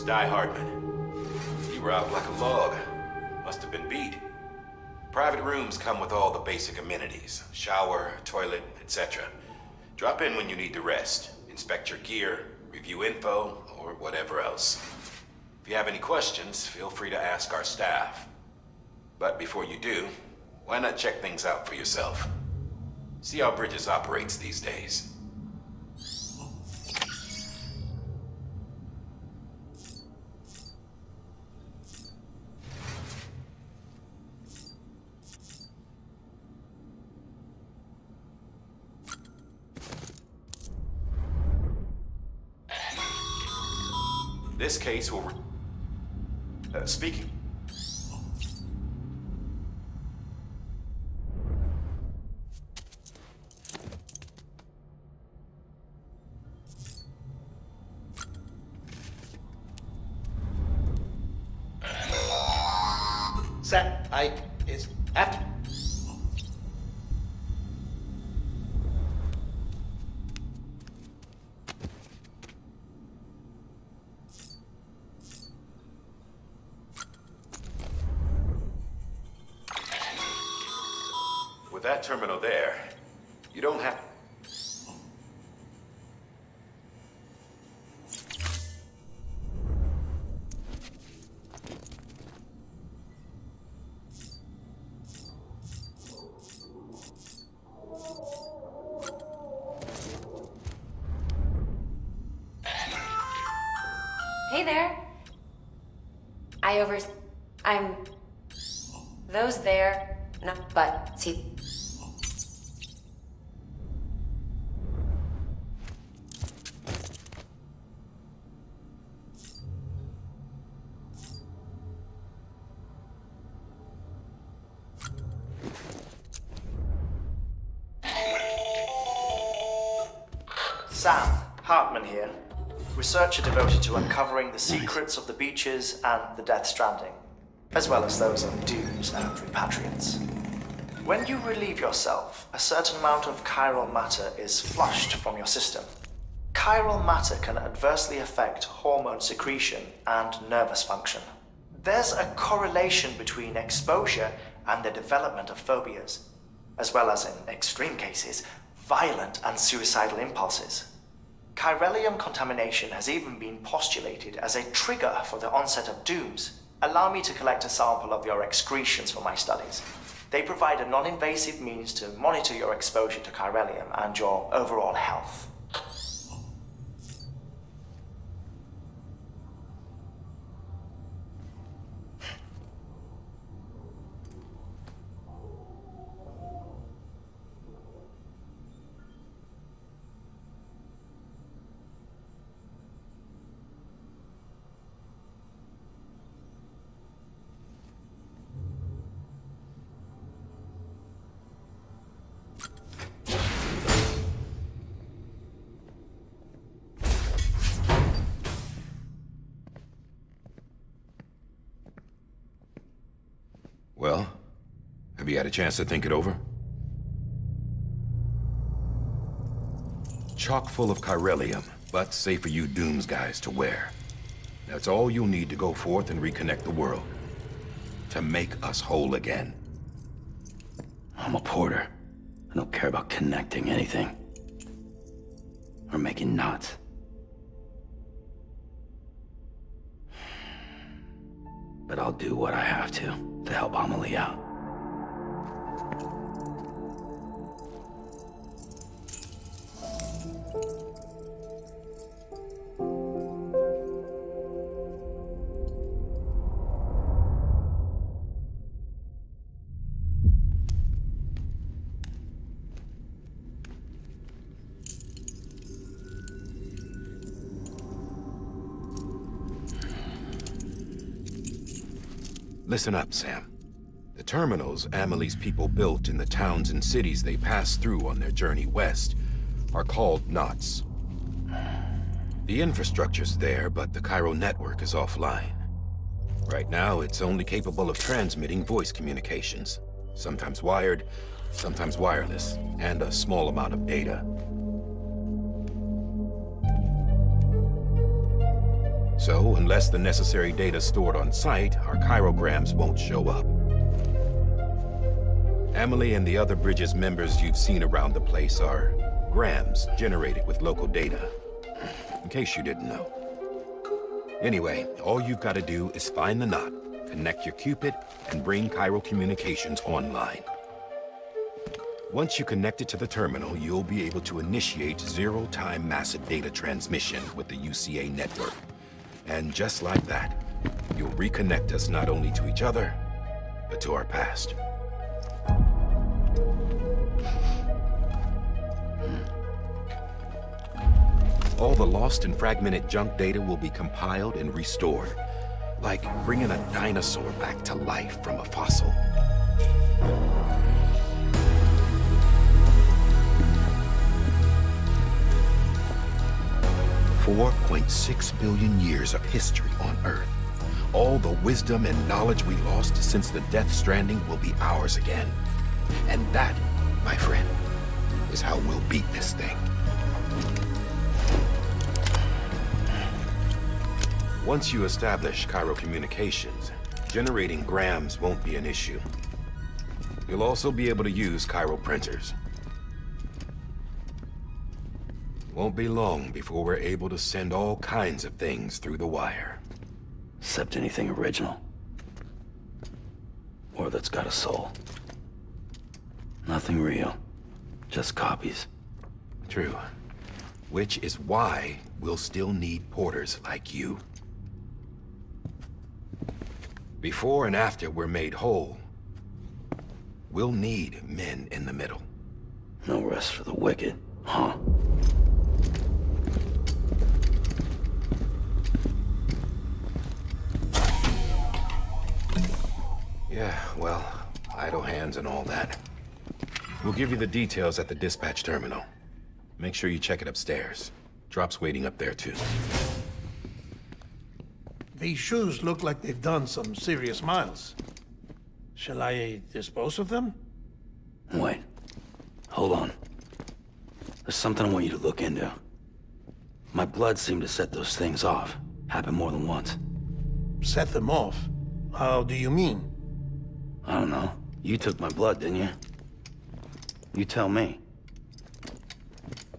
Die Hardman. You were out like a log. Must have been beat. Private rooms come with all the basic amenities. Shower, toilet, etc. Drop in when you need to rest. Inspect your gear, review info, or whatever else. If you have any questions, feel free to ask our staff. But before you do, why not check things out for yourself? See how Bridges operates these days. This case will... speaking. Sir, it's after. With that terminal there, you don't have... Hey there. I'm... Those there... No, but, see... Sam, Hartman here, researcher devoted to uncovering the secrets of the beaches and the Death Stranding, as well as those of dooms and repatriates. When you relieve yourself, a certain amount of chiral matter is flushed from your system. Chiral matter can adversely affect hormone secretion and nervous function. There's a correlation between exposure and the development of phobias, as well as, in extreme cases, violent and suicidal impulses. Chiralium contamination has even been postulated as a trigger for the onset of dooms. Allow me to collect a sample of your excretions for my studies. They provide a non-invasive means to monitor your exposure to chiralium and your overall health. Well, have you had a chance to think it over? Chock full of chiralium, but safe for you Dooms guys to wear. That's all you'll need to go forth and reconnect the world. To make us whole again. I'm a porter. I don't care about connecting anything. Or making knots. But I'll do what I have to help Amelie out. Listen up, Sam. The terminals Amelie's people built in the towns and cities they passed through on their journey west are called knots. The infrastructure's there, but the Cairo network is offline. Right now, it's only capable of transmitting voice communications. Sometimes wired, sometimes wireless, and a small amount of data. So, unless the necessary data is stored on site, our chirograms won't show up. Emily and the other Bridges members you've seen around the place are grams generated with local data. In case you didn't know. Anyway, all you've got to do is find the knot, connect your Cupid, and bring chiral communications online. Once you connect it to the terminal, you'll be able to initiate zero-time massive data transmission with the UCA network. And just like that, you'll reconnect us not only to each other, but to our past. All the lost and fragmented junk data will be compiled and restored, like bringing a dinosaur back to life from a fossil. 4.6 billion years of history on Earth. All the wisdom and knowledge we lost since the Death Stranding will be ours again. And that, my friend, is how we'll beat this thing. Once you establish chiral communications, generating grams won't be an issue. You'll also be able to use chiral printers. Won't be long before we're able to send all kinds of things through the wire. Except anything original. Or that's got a soul. Nothing real. Just copies. True. Which is why we'll still need porters like you. Before and after we're made whole, we'll need men in the middle. No rest for the wicked, huh? Yeah, well, idle hands and all that. We'll give you the details at the dispatch terminal. Make sure you check it upstairs. Drop's waiting up there, too. These shoes look like they've done some serious miles. Shall I dispose of them? Wait. Hold on. There's something I want you to look into. My blood seemed to set those things off. Happened more than once. Set them off? How do you mean? I don't know. You took my blood, didn't you? You tell me.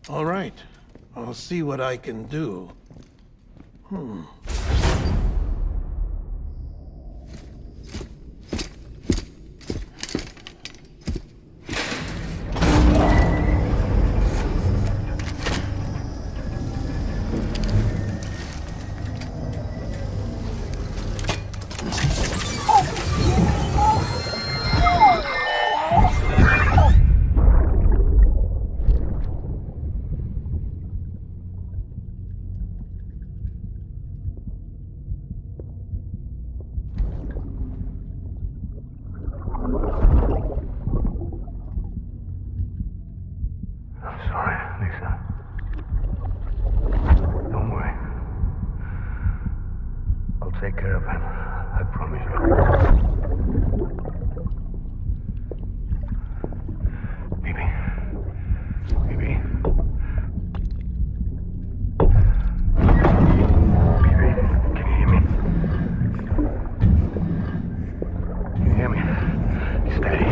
All right. I'll see what I can do. Take care of him. I promise you. Baby. Baby. Baby, can you hear me? Can you hear me? Steady.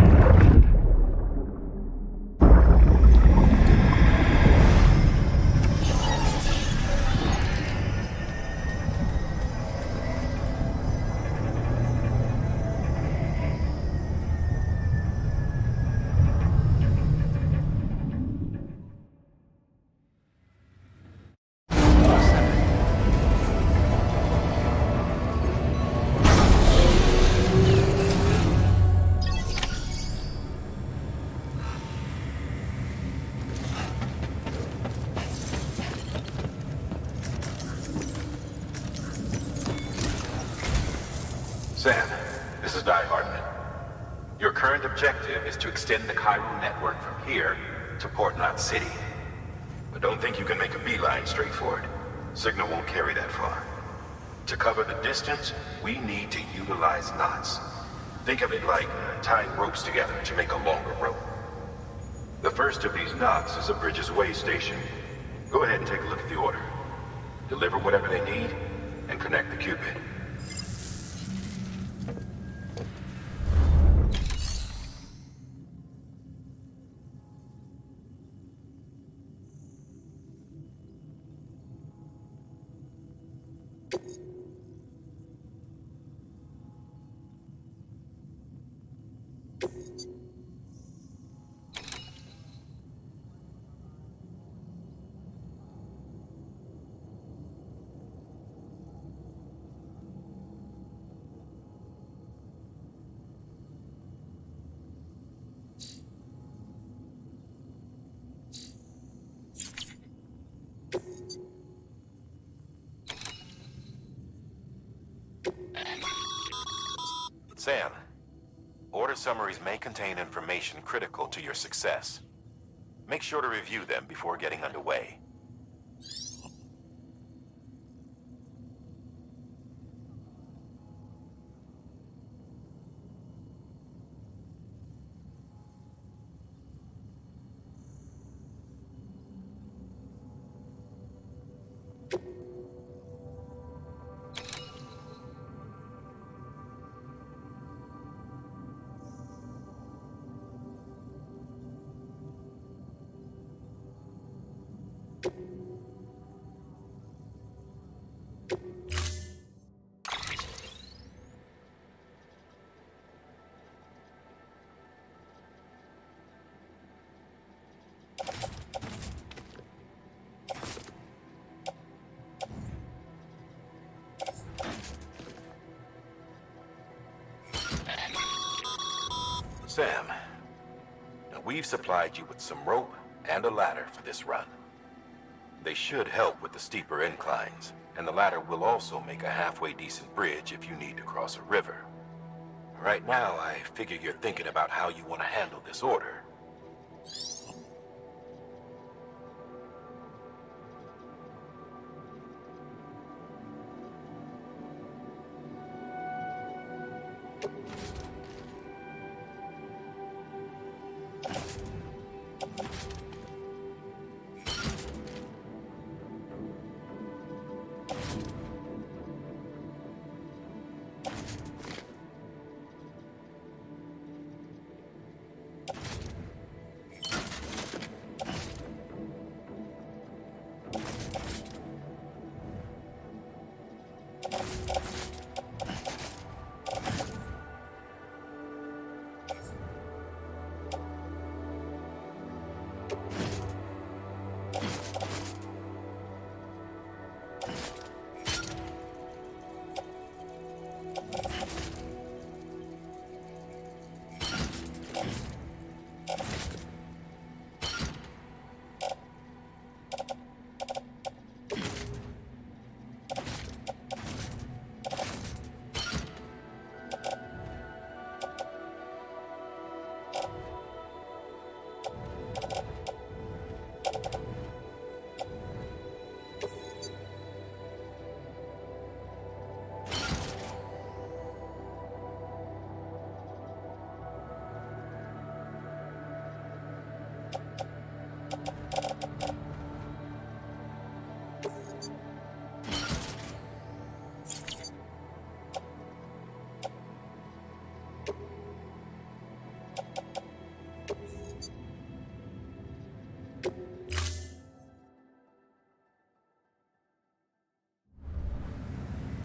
Sam, this is Di Hartman. Your current objective is to extend the chiral network from here to Port Knot City. But don't think you can make a beeline straight for it. Signal won't carry that far. To cover the distance, we need to utilize knots. Think of it like tying ropes together to make a longer rope. The first of these knots is a Bridges Way station. Go ahead and take a look at the order. Deliver whatever they need, and connect the Cupid. Sam, order summaries may contain information critical to your success. Make sure to review them before getting underway. Sam, now we've supplied you with some rope and a ladder for this run. They should help with the steeper inclines, and the ladder will also make a halfway decent bridge if you need to cross a river. Right now, I figure you're thinking about how you want to handle this order.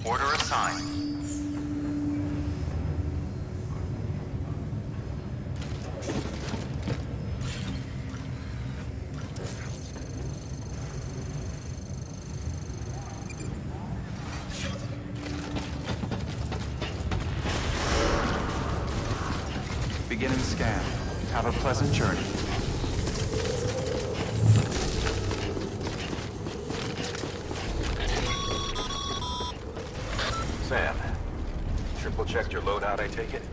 Order assigned. Beginning scan. Have a pleasant journey. Sam, triple-checked your loadout, I take it?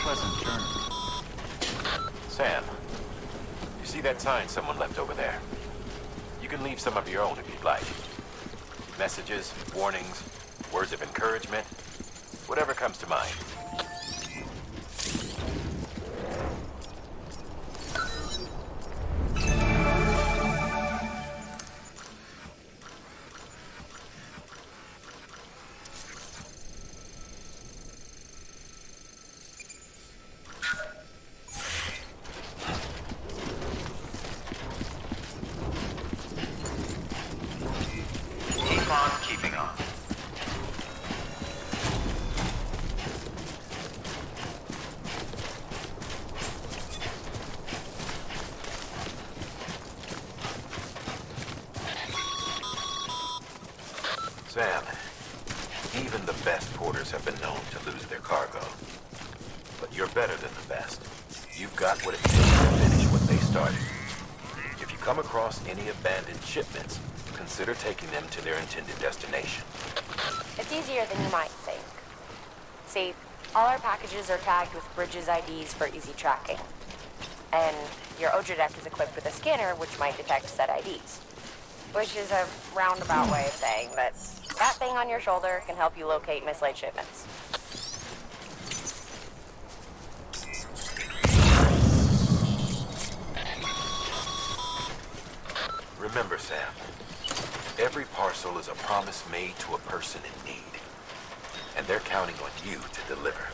pleasant journey. Sam, you see that sign someone left over there? You can leave some of your own if you'd like. Messages, warnings, words of encouragement, whatever comes to mind. Keep on keeping on. Sam, even the best porters have been known to lose their cargo. But you're better than the best. You've got what it takes to finish what they started. If you come across any abandoned shipments, consider taking them to their intended destination. It's easier than you might think. See, all our packages are tagged with Bridges IDs for easy tracking. And your Oja deck is equipped with a scanner which might detect said IDs. Which is a roundabout way of saying that that thing on your shoulder can help you locate mislaid shipments. Remember, Sam, every parcel is a promise made to a person in need. And they're counting on you to deliver.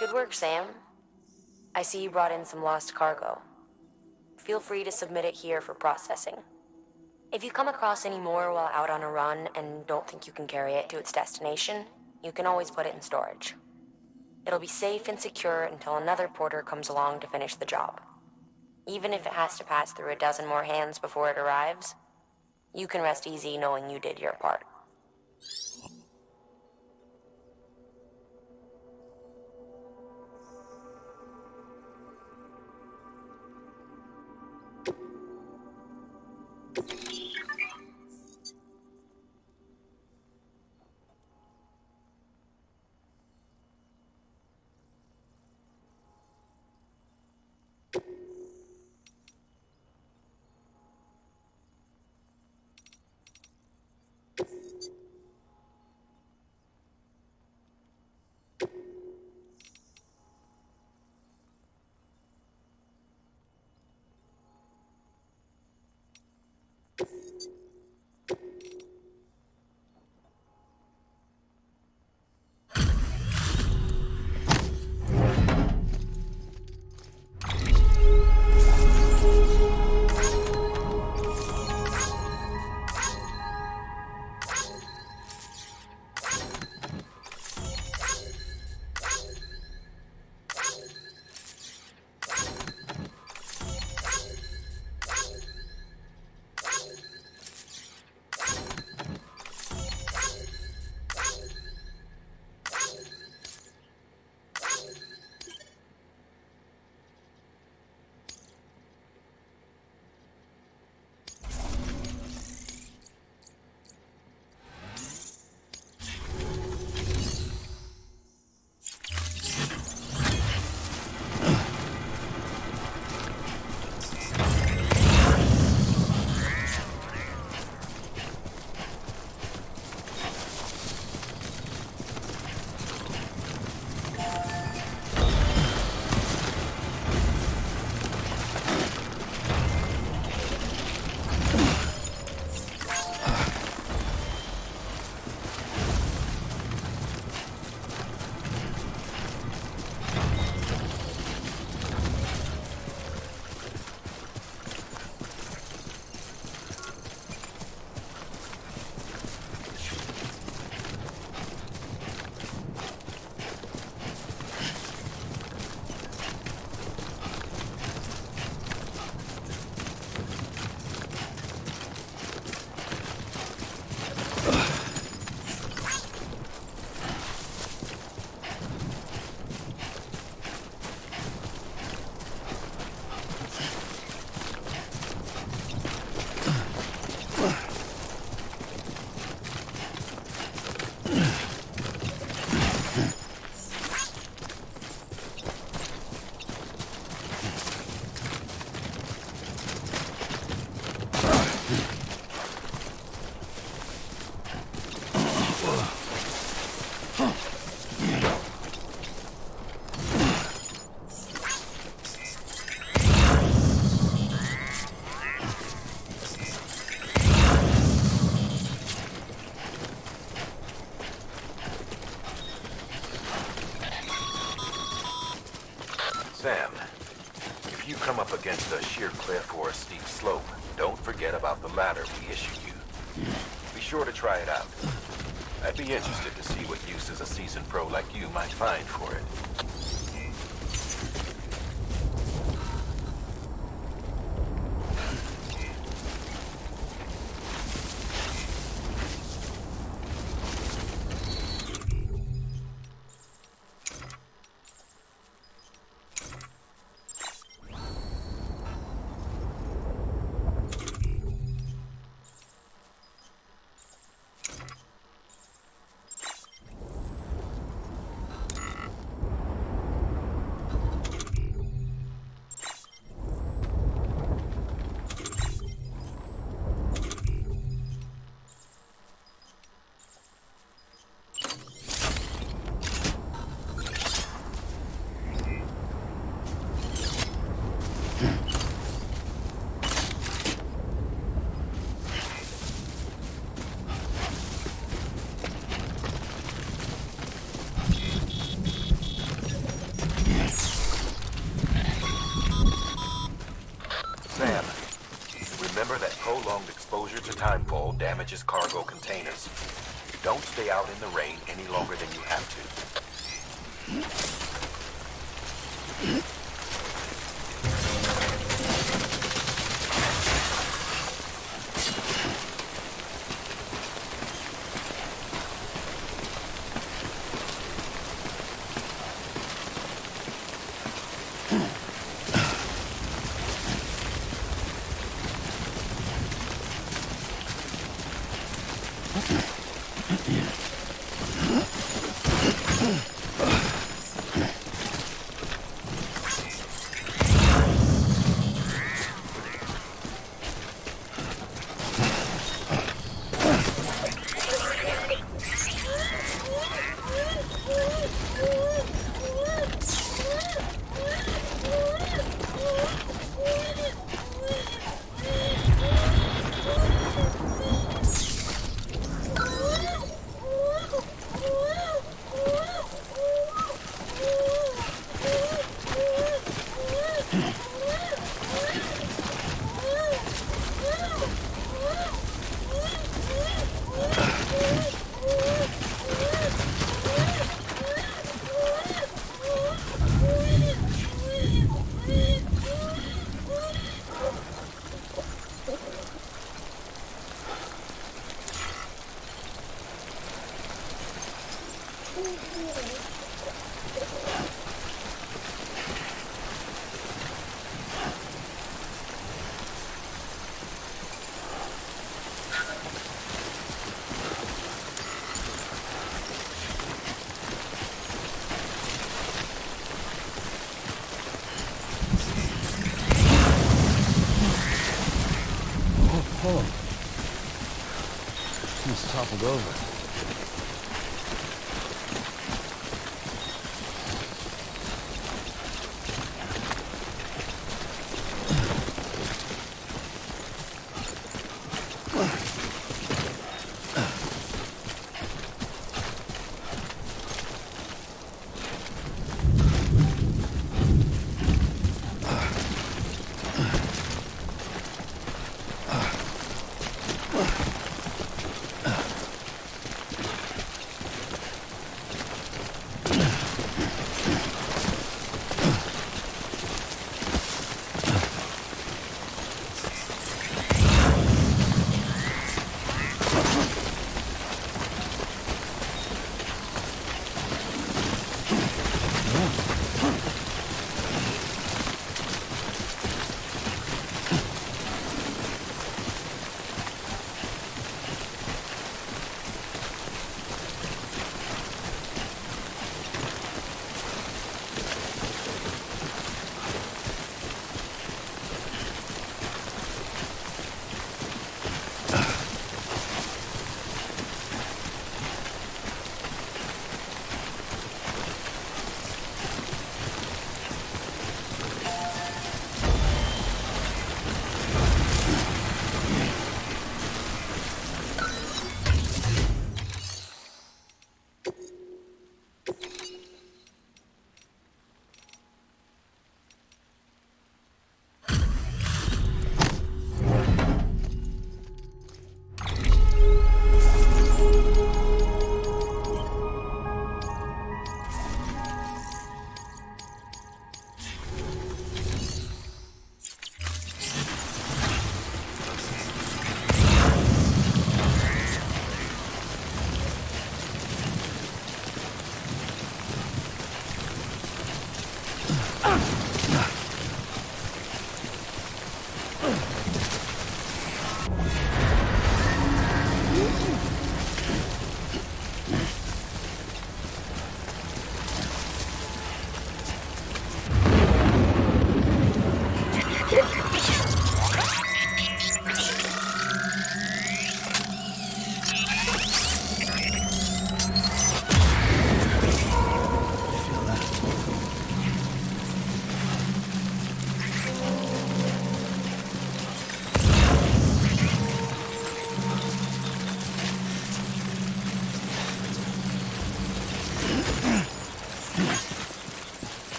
Good work, Sam. I see you brought in some lost cargo. feel free to submit it here for processing. If you come across any more while out on a run and don't think you can carry it to its destination, you can always put it in storage. It'll be safe and secure until another porter comes along to finish the job. Even if it has to pass through a dozen more hands before it arrives, you can rest easy knowing you did your part. Sam, if you come up against a sheer cliff or a steep slope, don't forget about the ladder we issued you. Be sure to try it out. I'd be interested to see what uses a seasoned pro like you might find for it. prolonged exposure to timefall damages cargo containers. Don't stay out in the rain any longer than you have to. Almost toppled over.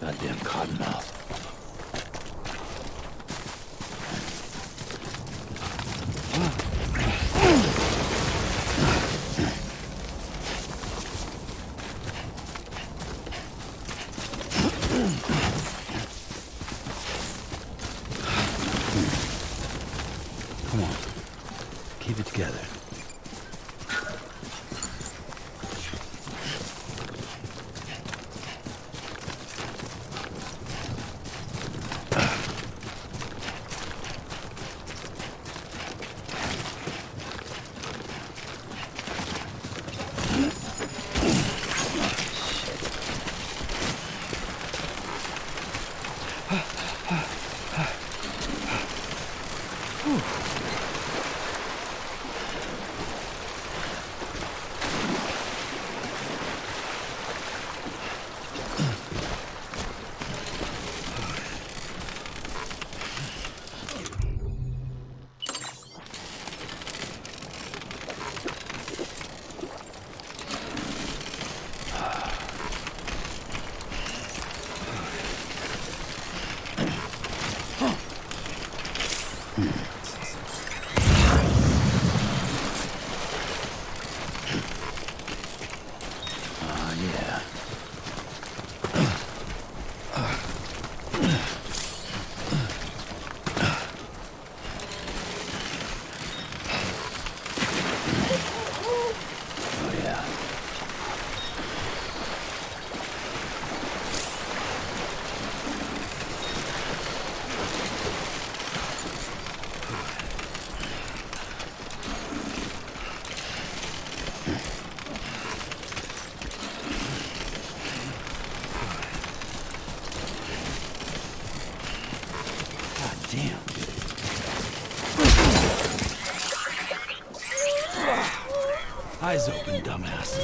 Goddamn cottonmouth. Come on. Keep it together. Yeah. Oh, yeah. Damn. Eyes open, dumbass.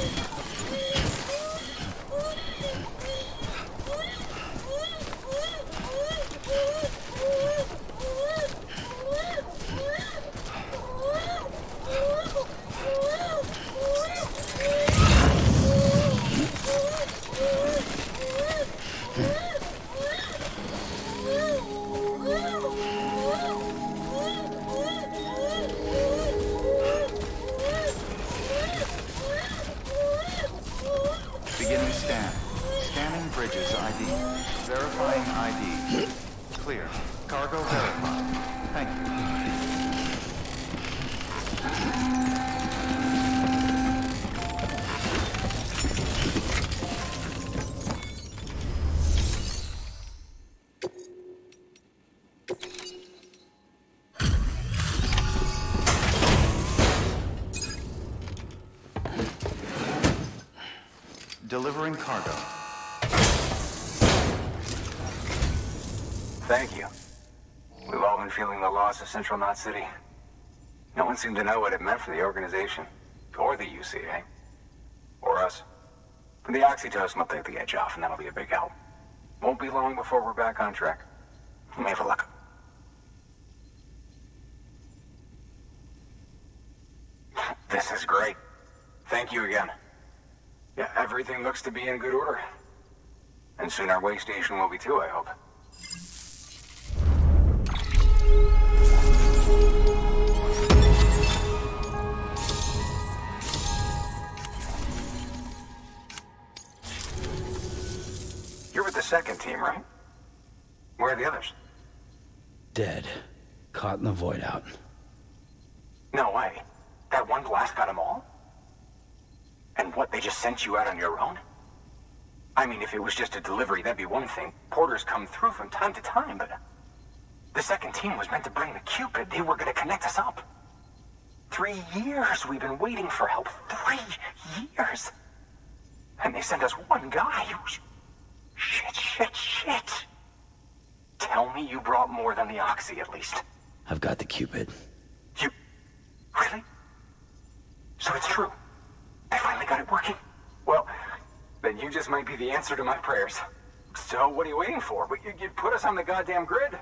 Beginning scan. Scanning bridges ID. Verifying ID. Clear. Cargo verified. Thank you. Delivering cargo. Thank you. We've all been feeling the loss of Central Knot City. No one seemed to know what it meant for the organization. Or the UCA. Or us. For the oxytocin will take the edge off, and that'll be a big help. Won't be long before we're back on track. You may have a look. This is great. Thank you again. Yeah, everything looks to be in good order. And soon our way station will be too, I hope. You're with the second team, right? Where are the others? Dead. Caught in the void out. No way. That one blast got them all? And what, they just sent you out on your own? I mean, if it was just a delivery, that'd be one thing. Porters come through from time to time, but... The second team was meant to bring the Cupid. They were gonna connect us up. 3 years we've been waiting for help. 3 years! And they sent us one guy who's... Shit. Tell me you brought more than the Oxy, at least. I've got the Cupid. You... Really? So it's true. I finally got it working. Well, then you just might be the answer to my prayers. So what are you waiting for? You put us on the goddamn grid.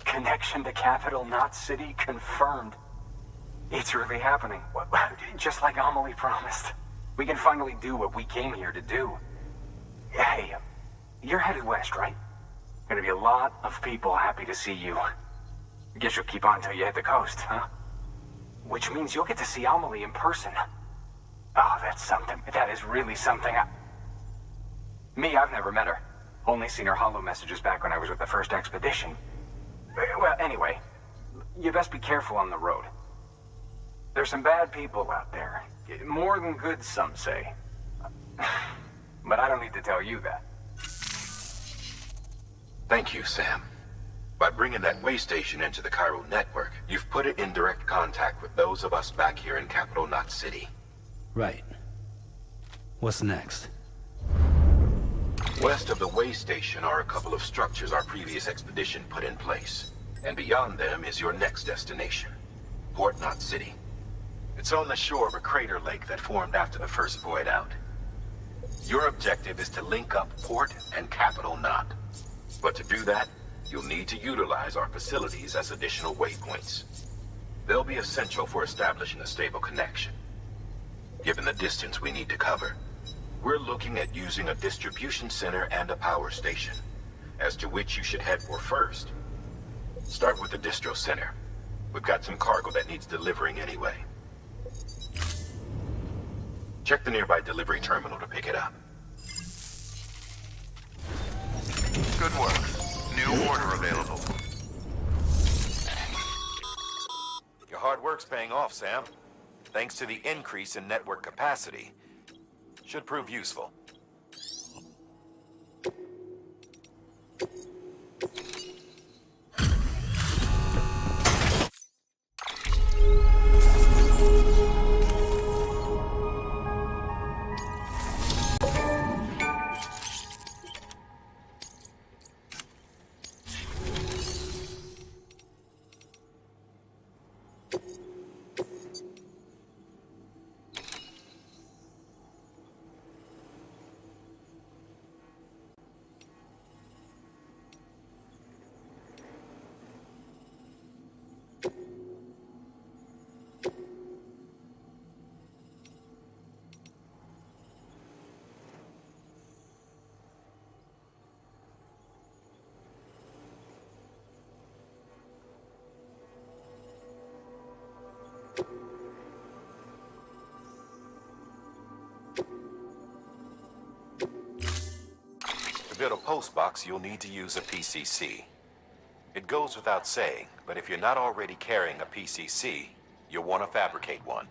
Connection to Capital Knot City confirmed. It's really happening. Just like Amelie promised. We can finally do what we came here to do. Hey, you're headed west, right? Gonna be a lot of people happy to see you. Guess you'll keep on till you hit the coast, huh? Which means you'll get to see Amelie in person. Oh, that's something. That is really something. Me, I've never met her. Only seen her holo messages back when I was with the first expedition. Well, anyway, you best be careful on the road. There's some bad people out there. More than good, some say. But I don't need to tell you that. Thank you, Sam. By bringing that way station into the Cairo network, you've put it in direct contact with those of us back here in Capital Knot City. Right. What's next? West of the way station are a couple of structures our previous expedition put in place. And beyond them is your next destination, Port Knot City. It's on the shore of a crater lake that formed after the first void out. Your objective is to link up Port and Capital Knot. But to do that, you'll need to utilize our facilities as additional waypoints. They'll be essential for establishing a stable connection. Given the distance we need to cover, we're looking at using a distribution center and a power station, as to which you should head for first. Start with the distro center. We've got some cargo that needs delivering anyway. Check the nearby delivery terminal to pick it up. Good work. New order available. Your hard work's paying off, Sam. Thanks to the increase in network capacity. Should prove useful. build a post box, you'll need to use a PCC. It goes without saying, but if you're not already carrying a PCC, you'll want to fabricate one.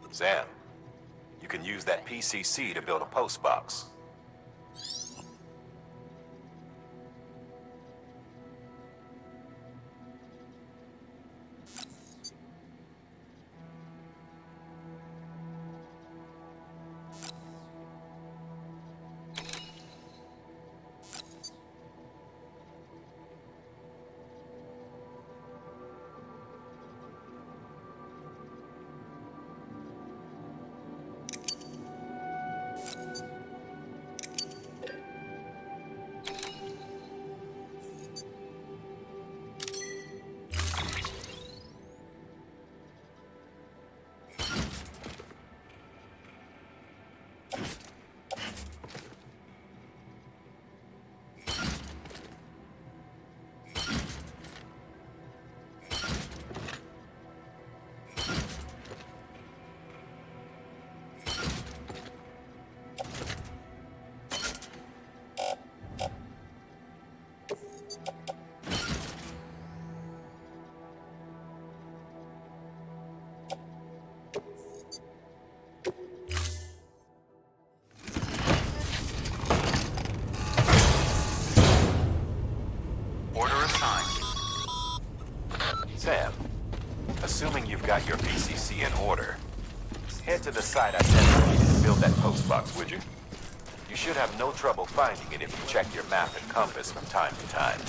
Sam, you can use that PCC to build a post box. Sam, assuming you've got your PCC in order, head to the site identified and build that post box, would you? You should have no trouble finding it if you check your map and compass from time to time.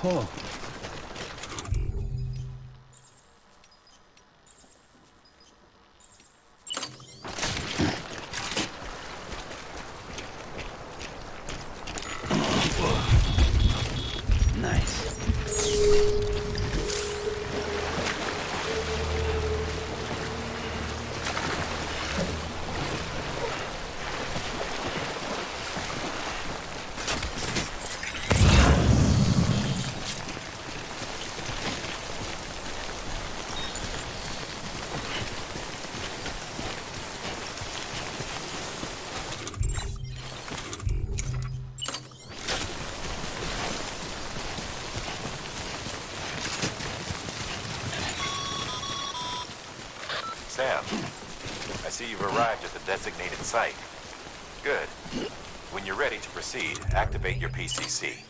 Oh. Nice. Sam, I see you've arrived at the designated site. Good. When you're ready to proceed, activate your PCC.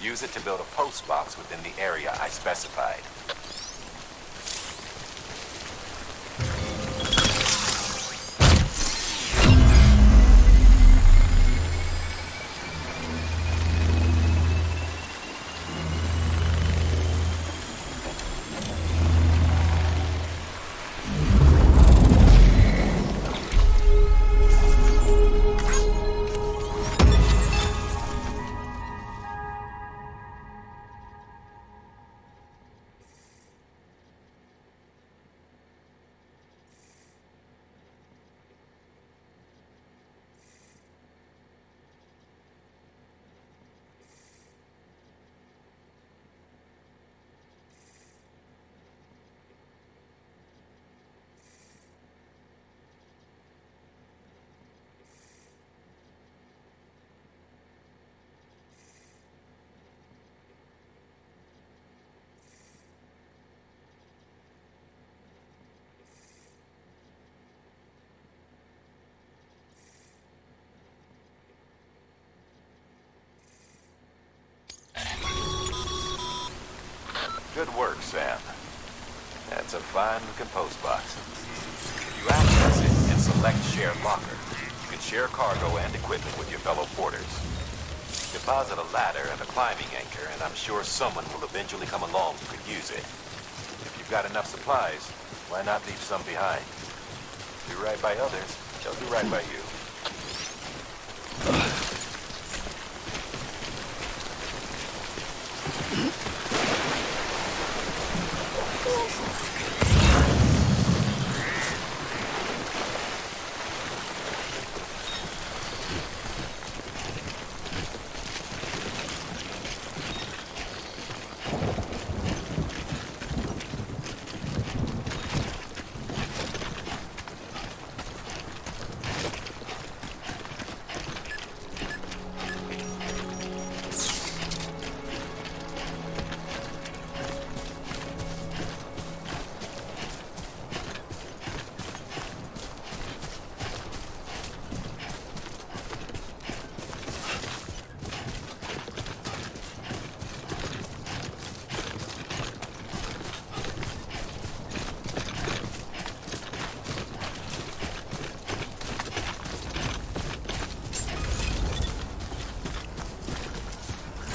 Use it to build a post box within the area I specified. Good work, Sam. That's a fine-looking post box. If you access it and select Share Locker, you can share cargo and equipment with your fellow porters. Deposit a ladder and a climbing anchor, and I'm sure someone will eventually come along who could use it. got enough supplies, why not leave some behind? Do right by others, they'll do right by you.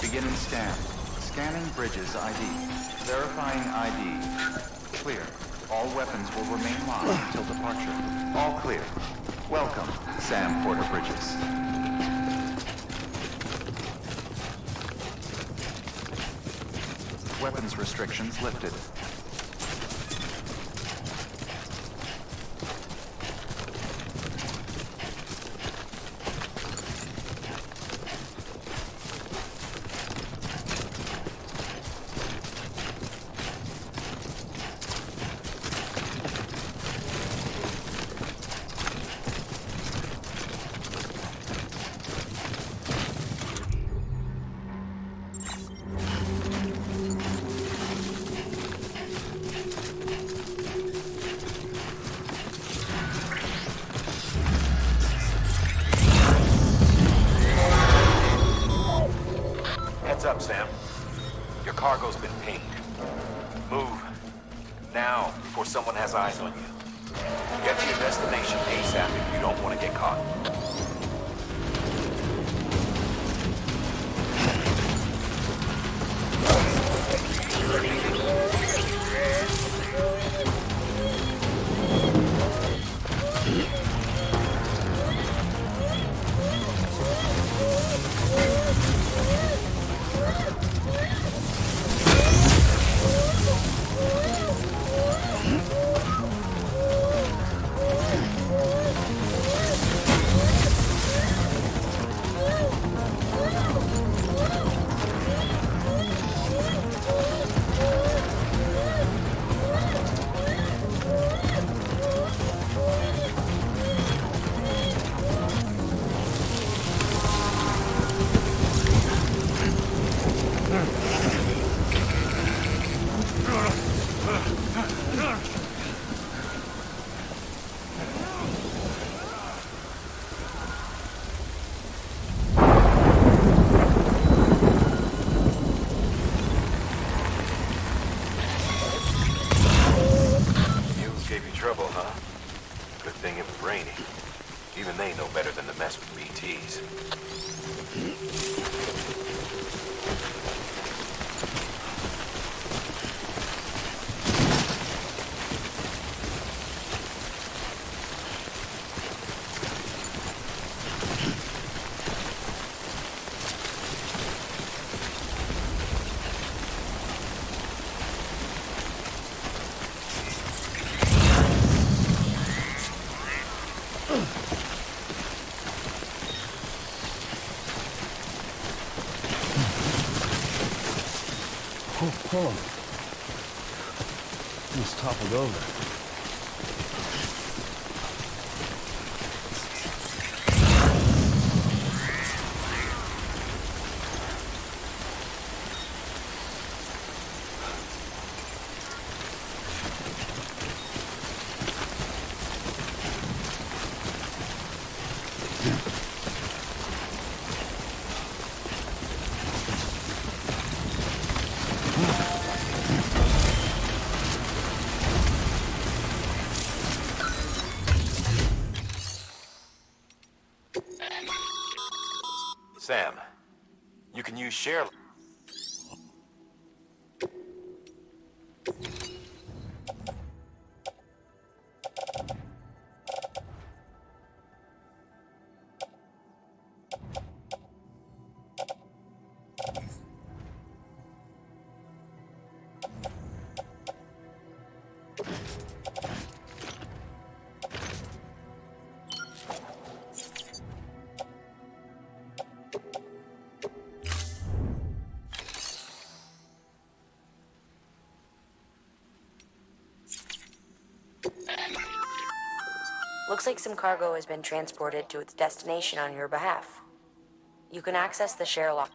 Beginning scan. Scanning bridges ID. Verifying ID. Clear. All weapons will remain locked until departure. All clear. Welcome, Sam Porter Bridges. Weapons restrictions lifted. Heads up, Sam. Your cargo's been pinged. Move. Now, before someone has eyes on you. Get to your destination ASAP if you don't want to get caught. Trouble, huh? Good thing it was raining. Even they know better than to mess with BTs. Oh, almost toppled over. Sam, you can use share... Looks like some cargo has been transported to its destination on your behalf. You can access the share lock.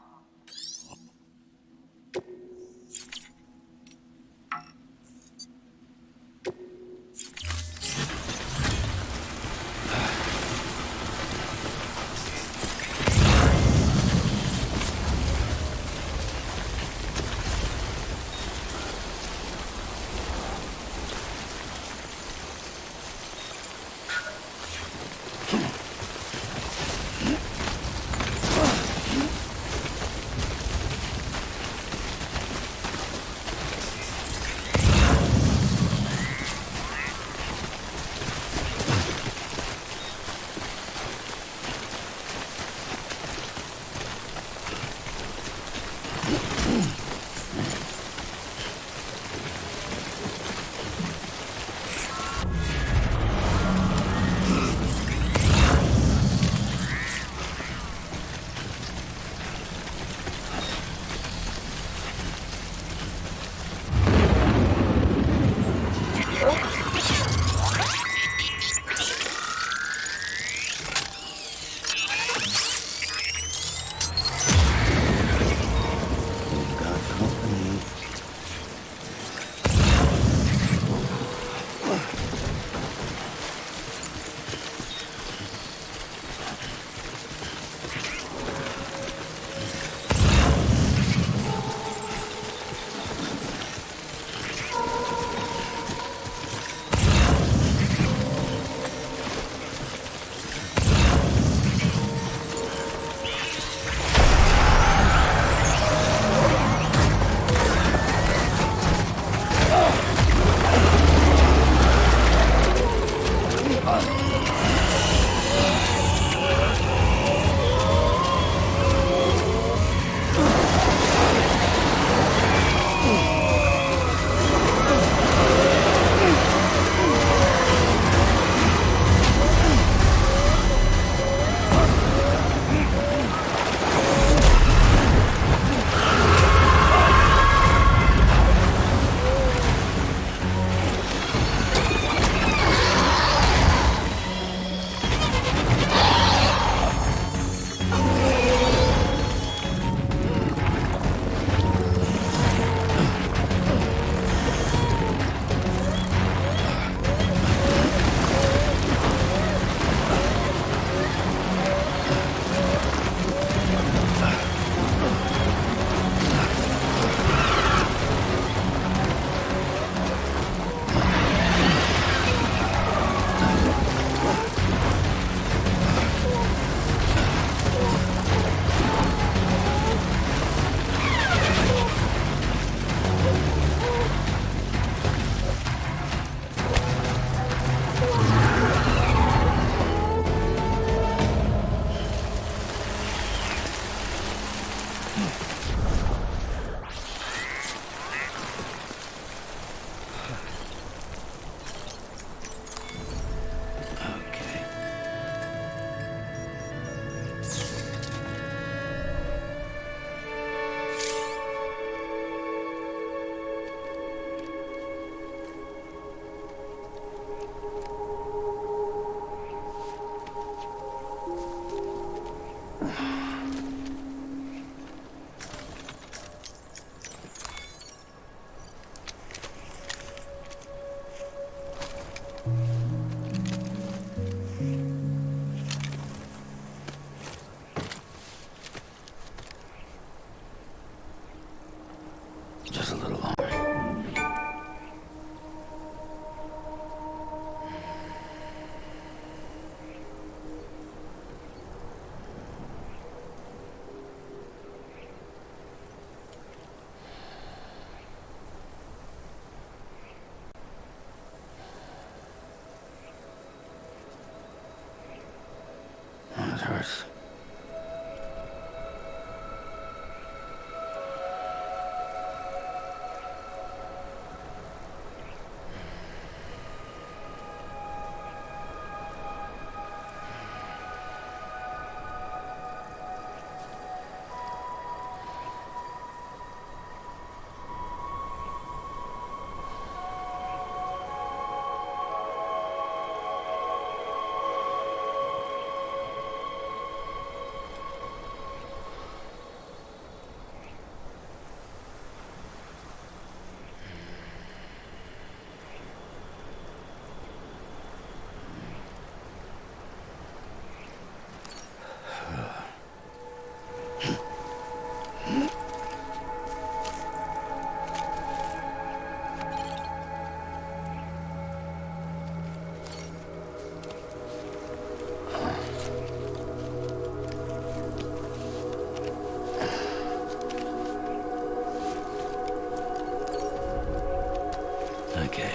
Okay.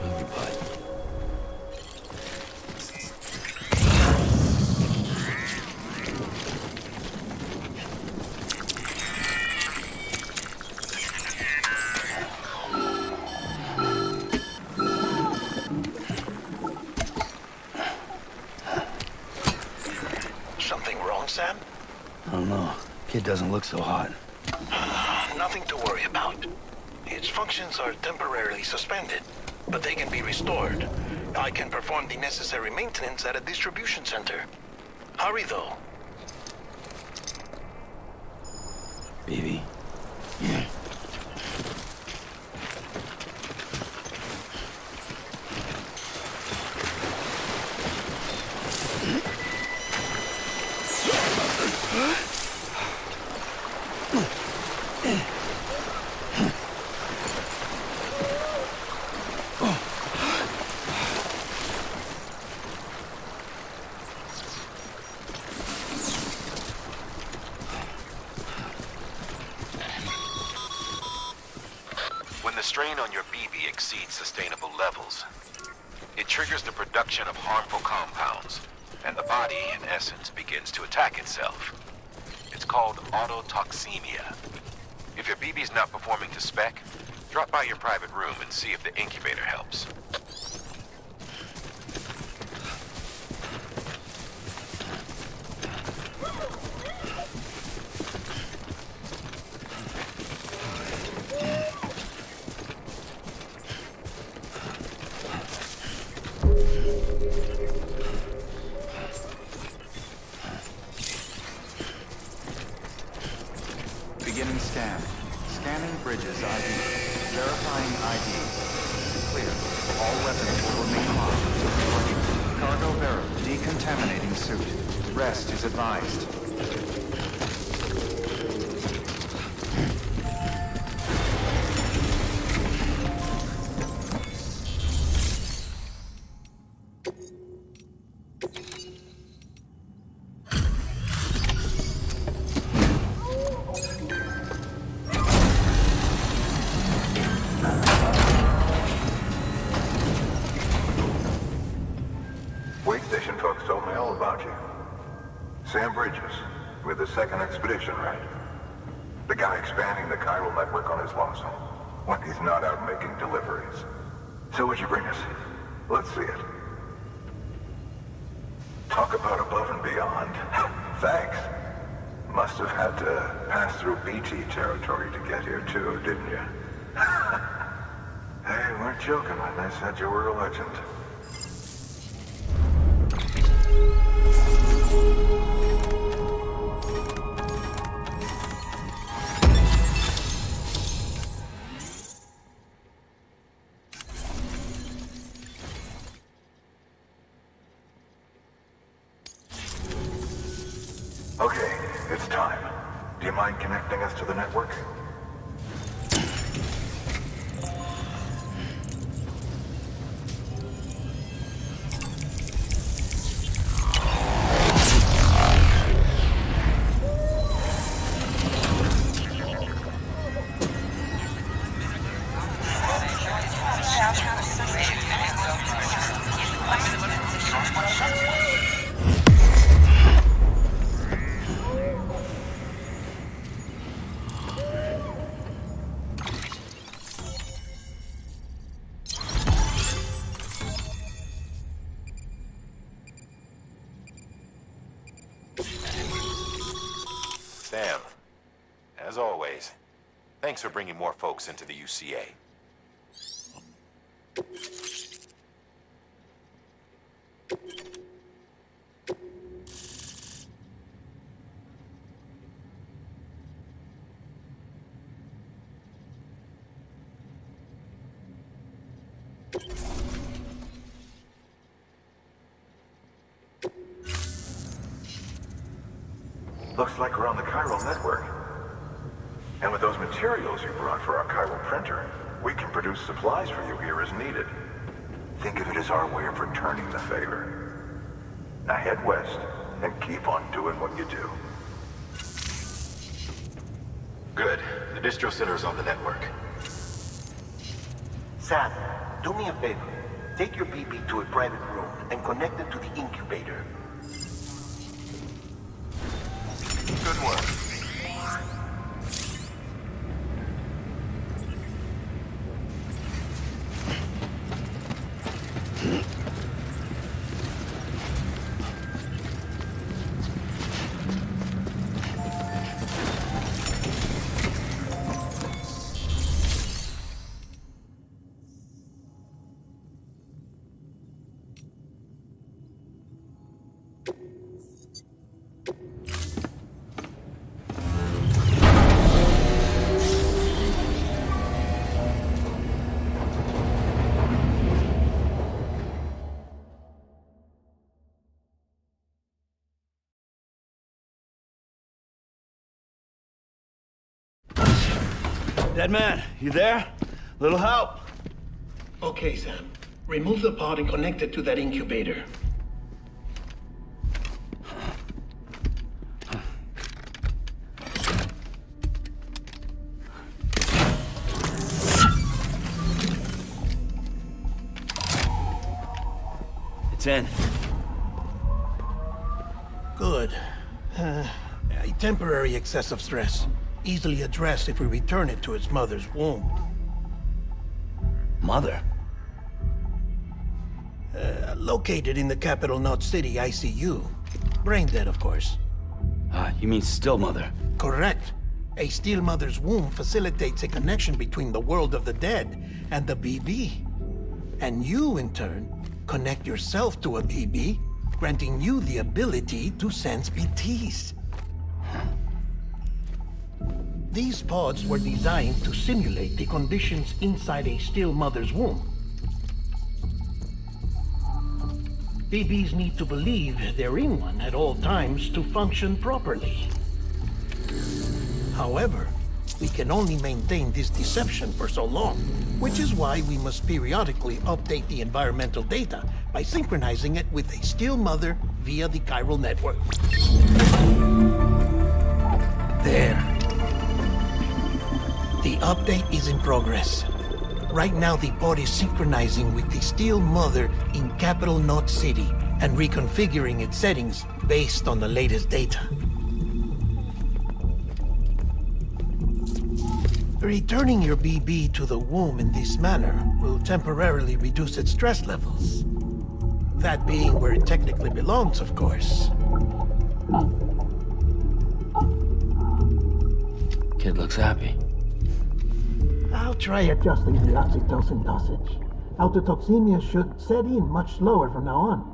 Move your butt. Something wrong, Sam? I don't know. Kid doesn't look so hot. Nothing to worry about. Its functions are temporarily suspended, but they can be restored. I can perform the necessary maintenance at a distribution center. Hurry, though. Baby. When the strain on your BB exceeds sustainable levels, it triggers the production of harmful compounds, and the body, in essence, begins to attack itself. It's called autotoxemia. If your BB's not performing to spec, drop by your private room and see if the incubator helps. Beginning scan. Scanning bridges ID. Verifying ID. Clear. All weapons will remain locked until departure. Cargo verified. Decontaminating suit. Rest is advised. Wait station folks told me all about you. Sam Bridges, with the second expedition, right? The guy expanding the chiral network on his lonesome, when he's not out making deliveries. So what'd you bring us? Let's see it. Talk about above and beyond. Thanks. Must have had to pass through BT territory to get here too, didn't you? They weren't joking when they said you were a legend. Okay, it's time. Do you mind connecting us to the network? Sam, as always, thanks for bringing more folks into the UCA. Looks like we're on the chiral network. And with those materials you brought for our chiral printer, we can produce supplies for you here as needed. Think of it as our way of returning the favor. Now head west and keep on doing what you do. Good. The distro center's on the network. Sam, do me a favor. Take your BB to a private room and connect it to the incubator. Good work. Dead man, you there? Little help? Okay, Sam. Remove the pod and connect it to that incubator. It's in. Good. A temporary excessive stress. Easily addressed if we return it to its mother's womb. Mother? Located in the capital Knot City ICU. Brain dead, of course. You mean still mother? Correct. A still mother's womb facilitates a connection between the world of the dead and the BB. And you, in turn, connect yourself to a BB, granting you the ability to sense BTs. These pods were designed to simulate the conditions inside a still mother's womb. BBs need to believe they're in one at all times to function properly. However, we can only maintain this deception for so long, which is why we must periodically update the environmental data by synchronizing it with a still mother via the chiral network. There. The update is in progress. Right now, the pod is synchronizing with the still mother in capital Knot City and reconfiguring its settings based on the latest data. Returning your BB to the womb in this manner will temporarily reduce its stress levels. That being where it technically belongs, of course. Kid looks happy. I'll try adjusting the oxytocin dosage. Autotoxemia should set in much slower from now on.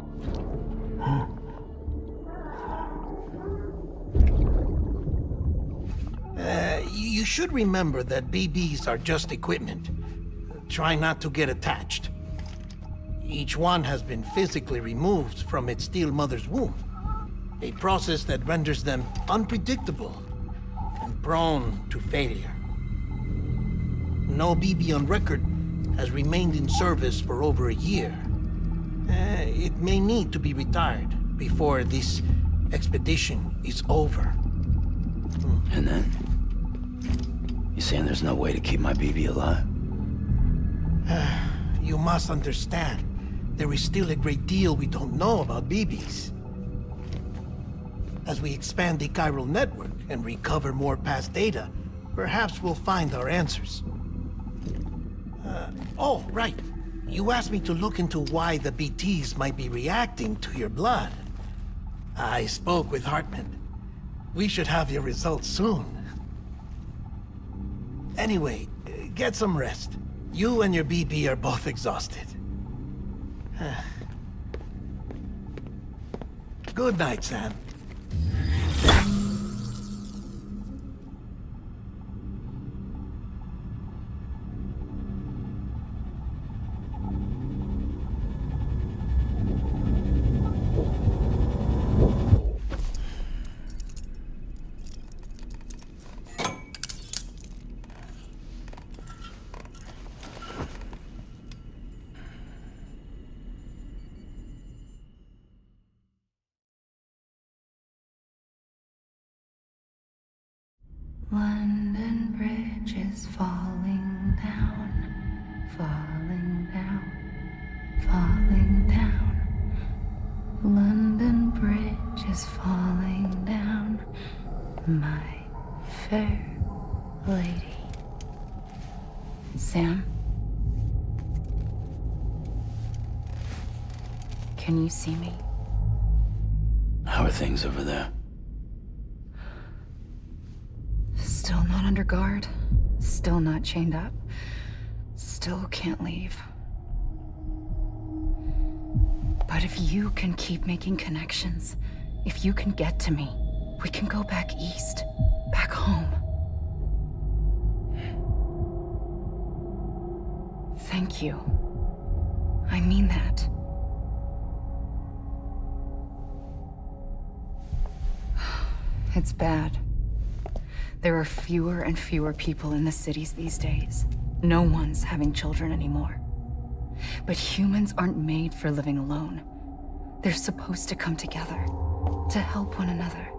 You should remember that BBs are just equipment. Try not to get attached. Each one has been physically removed from its still mother's womb. A process that renders them unpredictable and prone to failure. No BB on record has remained in service for over a year. It may need to be retired before this expedition is over. And then? You saying there's no way to keep my BB alive? You must understand, there is still a great deal we don't know about BBs. As we expand the chiral network and recover more past data, perhaps we'll find our answers. Oh, right. You asked me to look into why the BTs might be reacting to your blood. I spoke with Hartman. We should have your results soon. Anyway, get some rest. You and your BB are both exhausted. Good night, Sam. Sam? Can you see me? How are things over there? Still not under guard. Still not chained up. Still can't leave. But if you can keep making connections, if you can get to me, we can go back east. Back home. Thank you. I mean that. It's bad. There are fewer and fewer people in the cities these days. No one's having children anymore. But humans aren't made for living alone. They're supposed to come together, to help one another.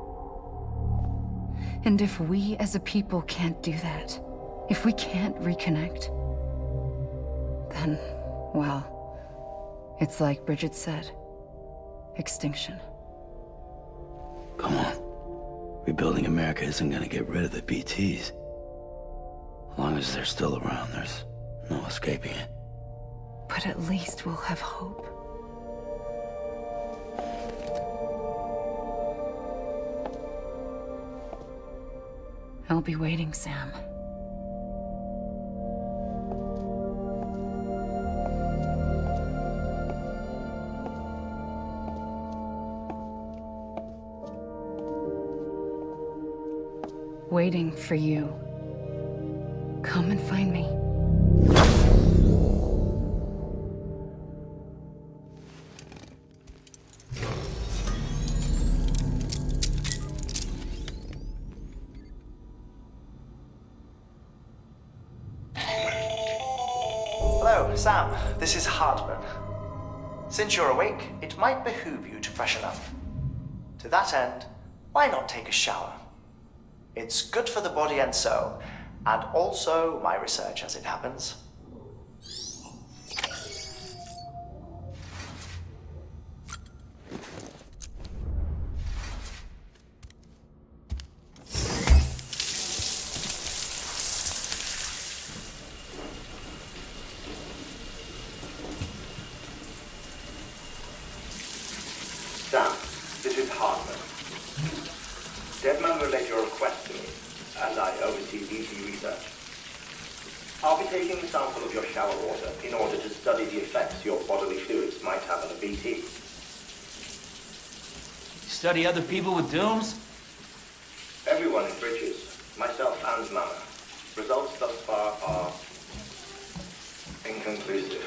And if we as a people can't do that, if we can't reconnect, then, well, it's like Bridget said, extinction. Come on. Rebuilding America isn't gonna get rid of the BTs. As long as they're still around, there's no escaping it. But at least we'll have hope. I'll be waiting, Sam. Waiting for you. Come and find me. Hello, Sam. This is Hartman. Since you're awake, it might behoove you to freshen up. To that end, why not take a shower? It's good for the body and soul, and also my research as it happens. Sam, this is Hartman. Deadman relayed your request to me, as I oversee BT research. I'll be taking a sample of your shower water in order to study the effects your bodily fluids might have on a BT. Study other people with dooms? Everyone in Bridges, myself and Mama. Results thus far are inconclusive.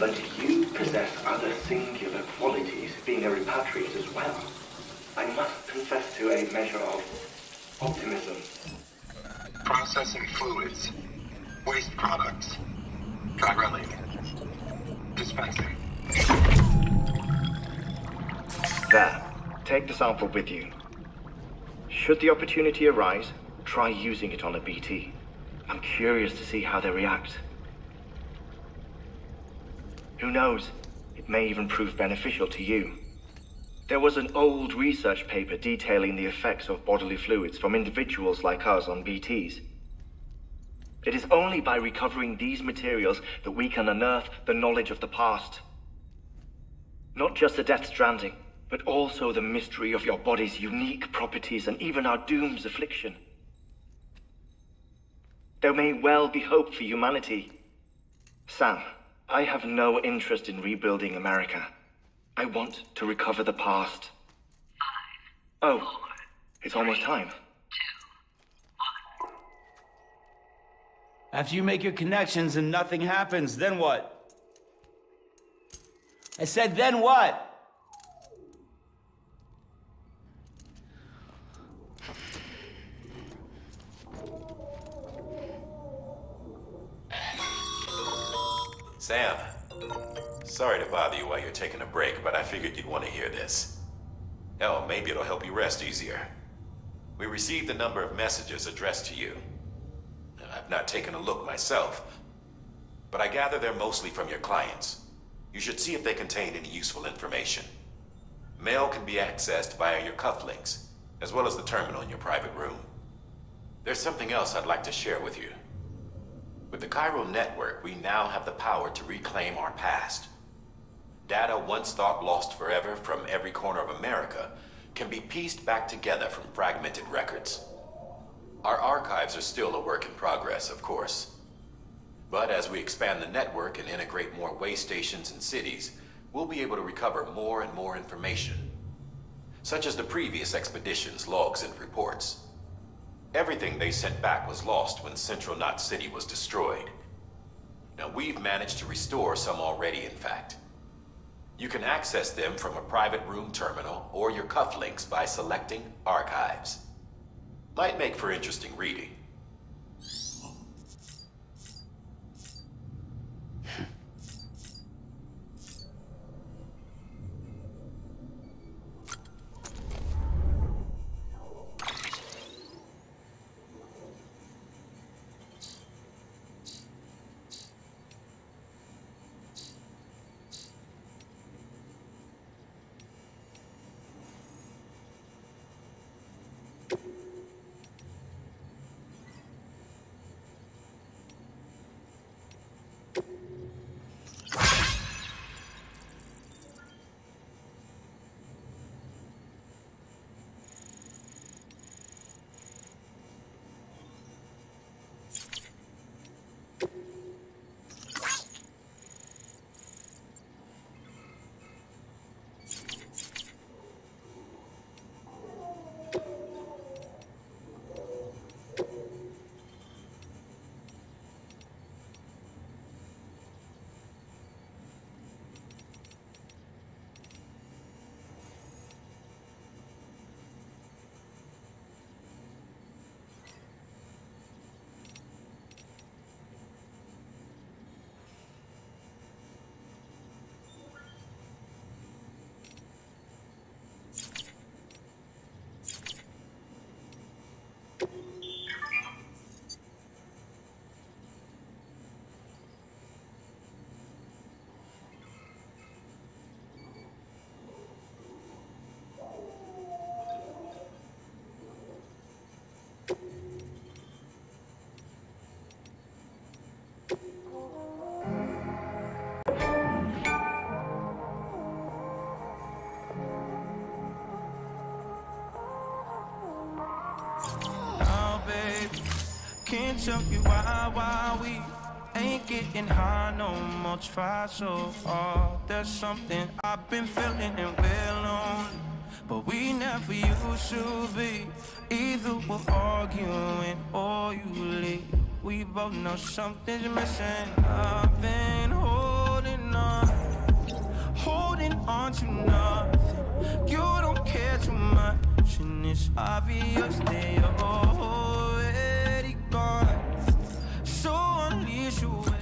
But you possess other singular qualities, being a repatriate as well. I must confess to a measure of optimism. Processing fluids. Waste products. Drilling. Dispensing. There. Take the sample with you. Should the opportunity arise, try using it on a BT. I'm curious to see how they react. Who knows? It may even prove beneficial to you. There was an old research paper detailing the effects of bodily fluids from individuals like us on BTs. It is only by recovering these materials that we can unearth the knowledge of the past. Not just the Death Stranding, but also the mystery of your body's unique properties and even our doom's affliction. There may well be hope for humanity. Sam, I have no interest in rebuilding America. I want to recover the past. 5, 4, it's almost time. 2, 1. After you make your connections and nothing happens, then what? I said, then what? Sam, sorry to bother you while you're taking a break, but I figured you'd want to hear this. Hell, maybe it'll help you rest easier. We received a number of messages addressed to you. I've not taken a look myself, but I gather they're mostly from your clients. You should see if they contain any useful information. Mail can be accessed via your cufflinks, as well as the terminal in your private room. There's something else I'd like to share with you. With the chiral network, we now have the power to reclaim our past. Data once thought lost forever from every corner of America can be pieced back together from fragmented records. Our archives are still a work in progress, of course. But as we expand the network and integrate more way stations and cities, we'll be able to recover more and more information, such as the previous expedition's logs and reports. Everything they sent back was lost when Central Knot City was destroyed. Now we've managed to restore some already, in fact. You can access them from a private room terminal or your cufflinks by selecting Archives. Might make for interesting reading. Can't tell you why we ain't getting high no more. Try so hard. There's something I've been feeling and we're lonely, but we never used to be. Either we're arguing or you leave. We both know something's missing. I've been holding on to nothing. You don't care too much, and it's obvious that you're already gone. So unleash your way.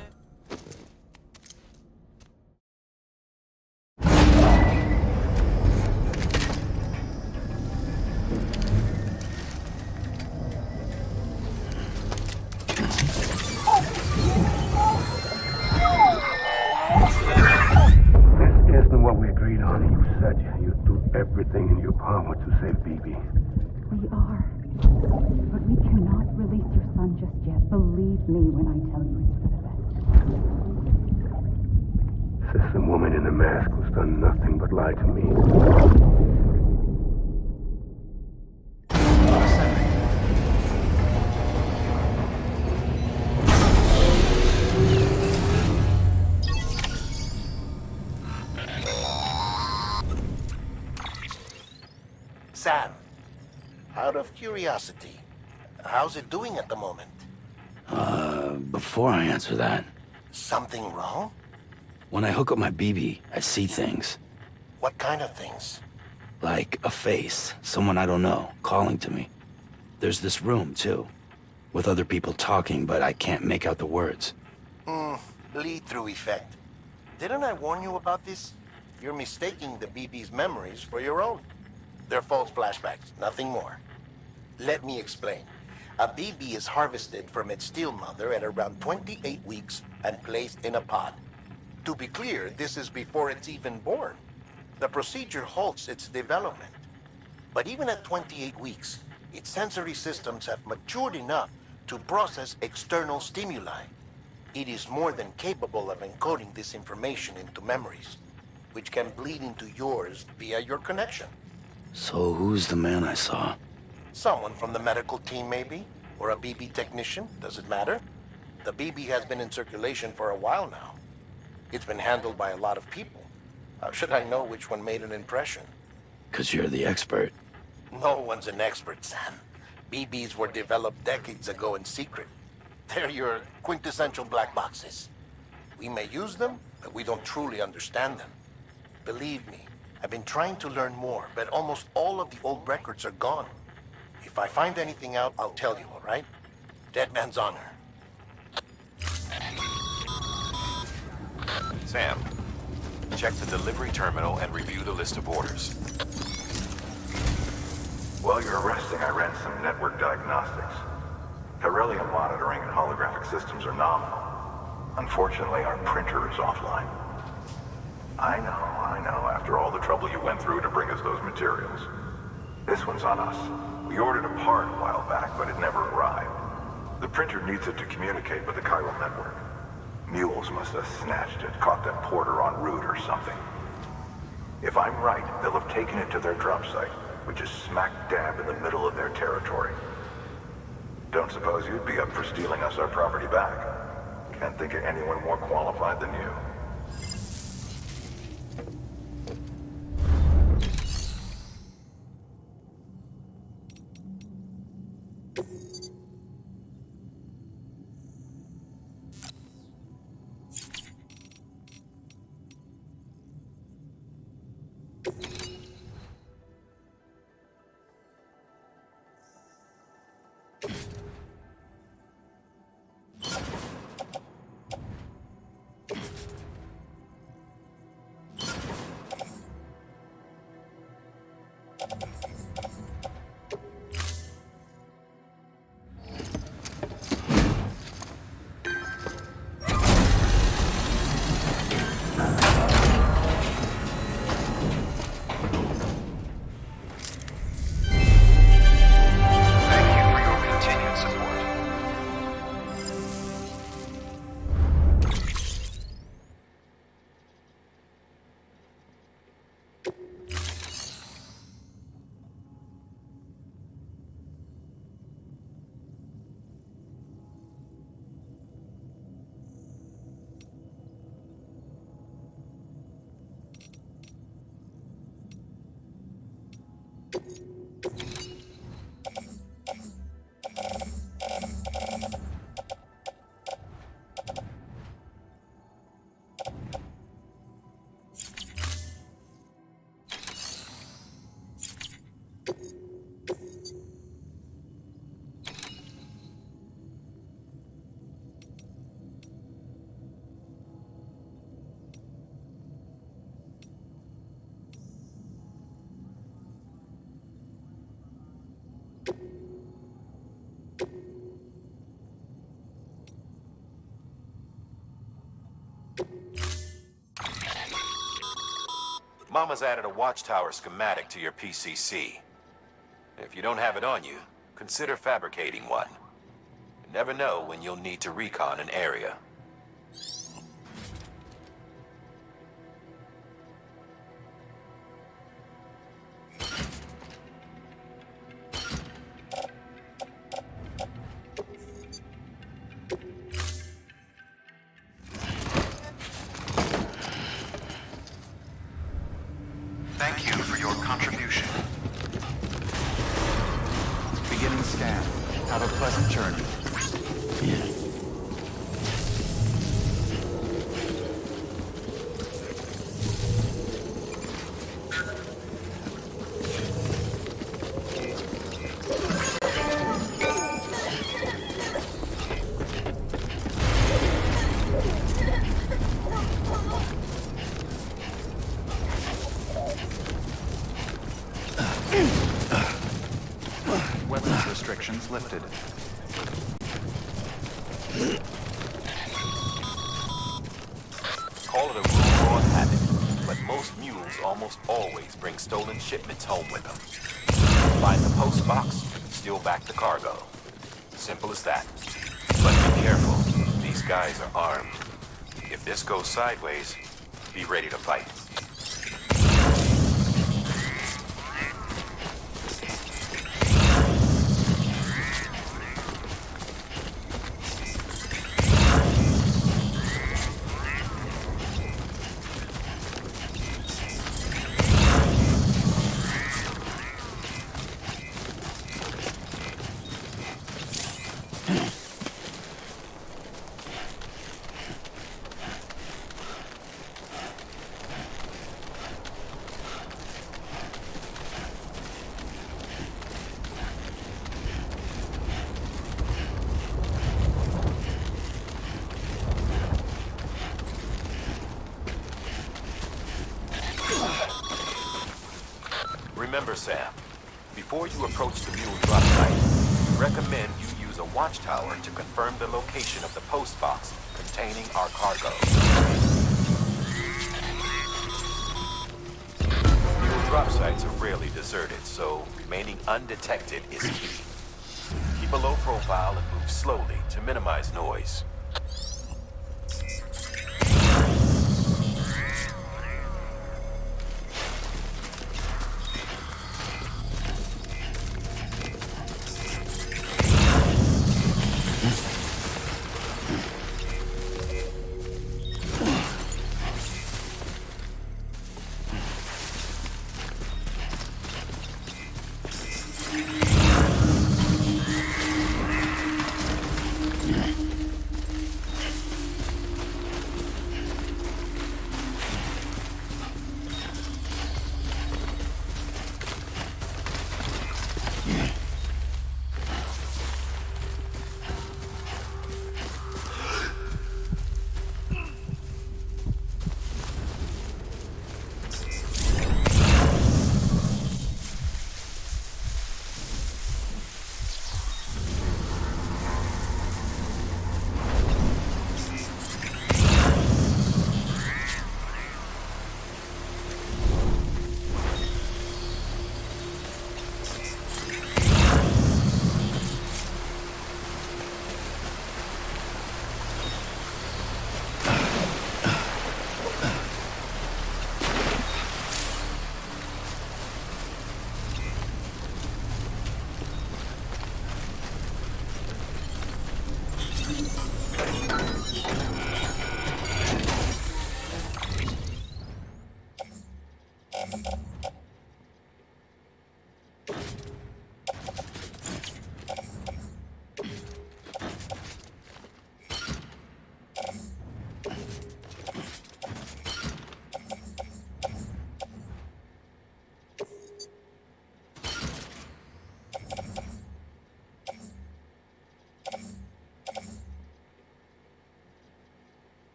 Isn't what we agreed on. You said you'd do everything in your power to save BB. We are. But we cannot release your son just yet. Believe me when I tell you it's for the best. Says some woman in a mask who's done nothing but lie to me. Sam, out of curiosity, how's it doing at the moment? Before I answer that, Something wrong? when I hook up my BB, I see things. What kind of things? Like a face, someone I don't know, calling to me. There's this room, too, with other people talking, but I can't make out the words. Bleed-through effect. Didn't I warn you about this? You're mistaking the BB's memories for your own. They're false flashbacks, nothing more. Let me explain. A BB is harvested from its steel mother at around 28 weeks and placed in a pod. To be clear, this is before it's even born. The procedure halts its development. But even at 28 weeks, its sensory systems have matured enough to process external stimuli. It is more than capable of encoding this information into memories, which can bleed into yours via your connection. So who's the man I saw? Someone from the medical team, maybe? Or a BB technician, does it matter? The BB has been in circulation for a while now. It's been handled by a lot of people. How should I know which one made an impression? 'Cause you're the expert. No one's an expert, Sam. BBs were developed decades ago in secret. They're your quintessential black boxes. We may use them, but we don't truly understand them. Believe me, I've been trying to learn more, but almost all of the old records are gone. If I find anything out, I'll tell you, all right? Dead man's honor. Sam, check the delivery terminal and review the list of orders. While you're resting, I ran some network diagnostics. Beryllium monitoring and holographic systems are nominal. Unfortunately, our printer is offline. I know, after all the trouble you went through to bring us those materials. This one's on us. We ordered a part a while back, but it never arrived. The printer needs it to communicate with the chiral network. Mules must have snatched it, caught that porter en route or something. If I'm right, they'll have taken it to their drop site, which is smack dab in the middle of their territory. Don't suppose you'd be up for stealing us our property back? Can't think of anyone more qualified than you. Mama's added a watchtower schematic to your PCC. If you don't have it on you, consider fabricating one. You never know when you'll need to recon an area. Thank you for your contribution. Beginning scan. Have a pleasant journey. Weapons restrictions lifted. Call it a rule-born habit, but most mules almost always bring stolen shipments home with them. Find the post box, steal back the cargo. Simple as that. But be careful. These guys are armed. If this goes sideways, be ready to fight. Remember, Sam, before you approach the mule drop site, recommend you use a watchtower to confirm the location of the post box containing our cargo. Mule drop sites are rarely deserted, so remaining undetected is key. Keep a low profile and move slowly to minimize noise.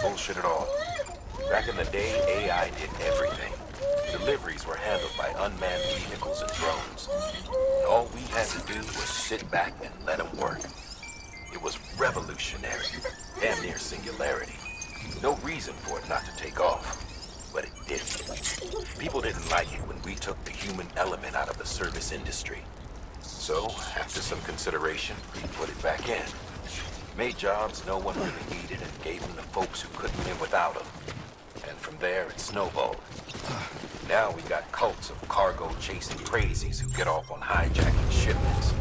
Bullshit at all. Back in the day, AI did everything. Deliveries were handled by unmanned vehicles and drones. And all we had to do was sit back and let them work. revolutionary, damn near singularity. No reason for it not to take off, but it didn't. People didn't like it when we took the human element out of the service industry. So, after some consideration, we put it back in. Made jobs no one really needed and gave them to folks who couldn't live without them. And from there, it snowballed. Now we got cults of cargo-chasing crazies who get off on hijacking shipments.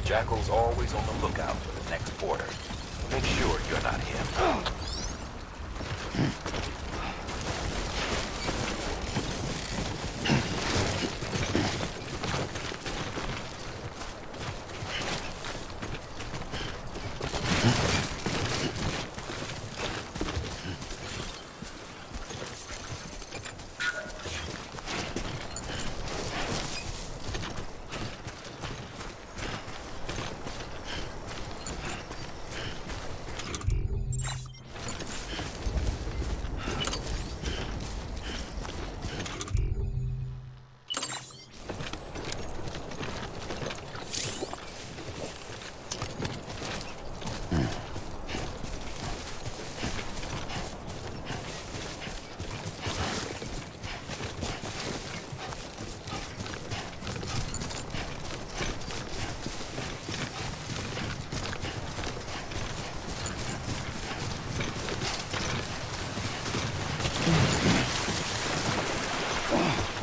Jackal's always on the lookout for the next border. Make sure you're not him.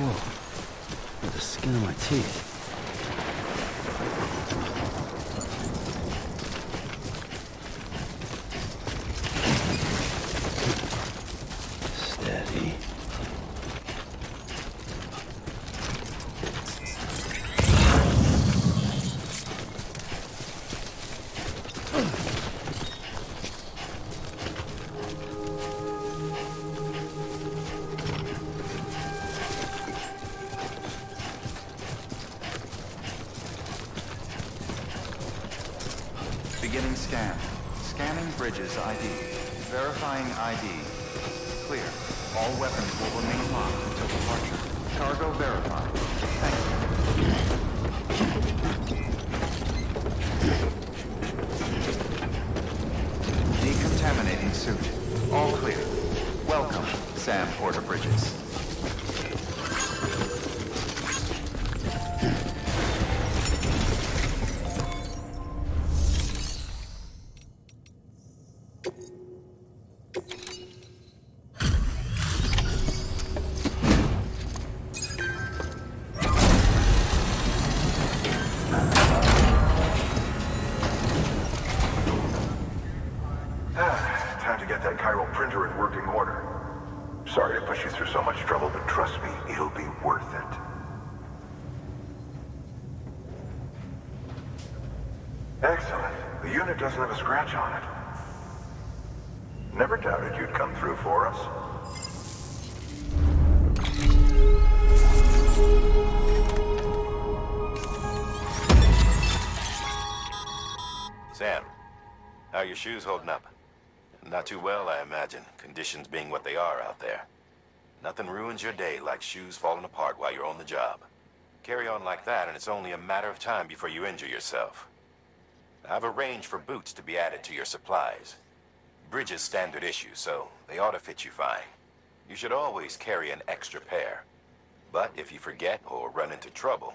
Whoa. The skin of my teeth. Steady. Beginning scan. Scanning bridges ID. Verifying ID. Clear. All weapons will remain locked until departure. Cargo verified. Thank you. Decontaminating suit. All clear. Welcome, Sam Porter Bridges. Time to get that chiral printer in working order. Sorry to push you through so much trouble, but trust me, it'll be worth it. Excellent. The unit doesn't have a scratch on it. Never doubted you'd come through for us. Sam, how are your shoes holding up? Not too well, I imagine, conditions being what they are out there. Nothing ruins your day like shoes falling apart while you're on the job. Carry on like that, and it's only a matter of time before you injure yourself. I've arranged for boots to be added to your supplies. Bridges standard issue, so they ought to fit you fine. You should always carry an extra pair. But if you forget or run into trouble,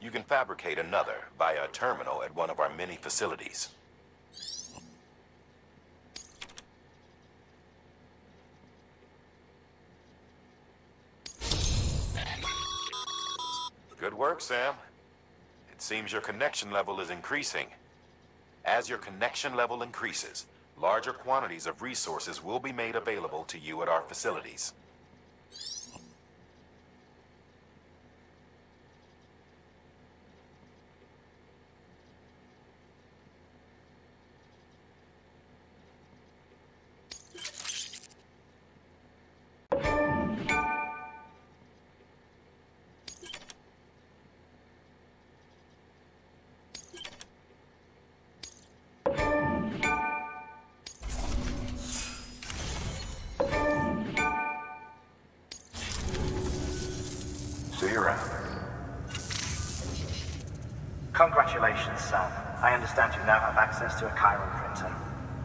you can fabricate another via a terminal at one of our many facilities. Good work, Sam. It seems your connection level is increasing. As your connection level increases, larger quantities of resources will be made available to you at our facilities. See you around. Congratulations, Sam. I understand you now have access to a chiral printer.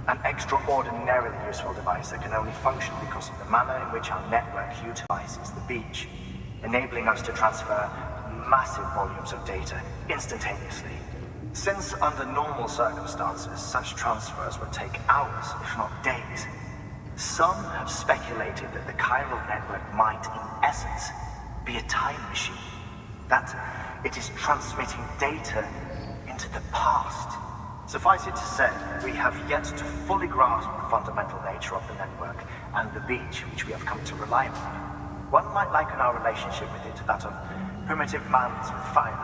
An extraordinarily useful device that can only function because of the manner in which our network utilizes the beach, enabling us to transfer massive volumes of data instantaneously. Since under normal circumstances, such transfers would take hours, if not days, some have speculated that the chiral network might, in essence, be a time machine. That it is transmitting data into the past. Suffice it to say, we have yet to fully grasp the fundamental nature of the network and the beach which we have come to rely on. One might liken our relationship with it to that of primitive mans with fire.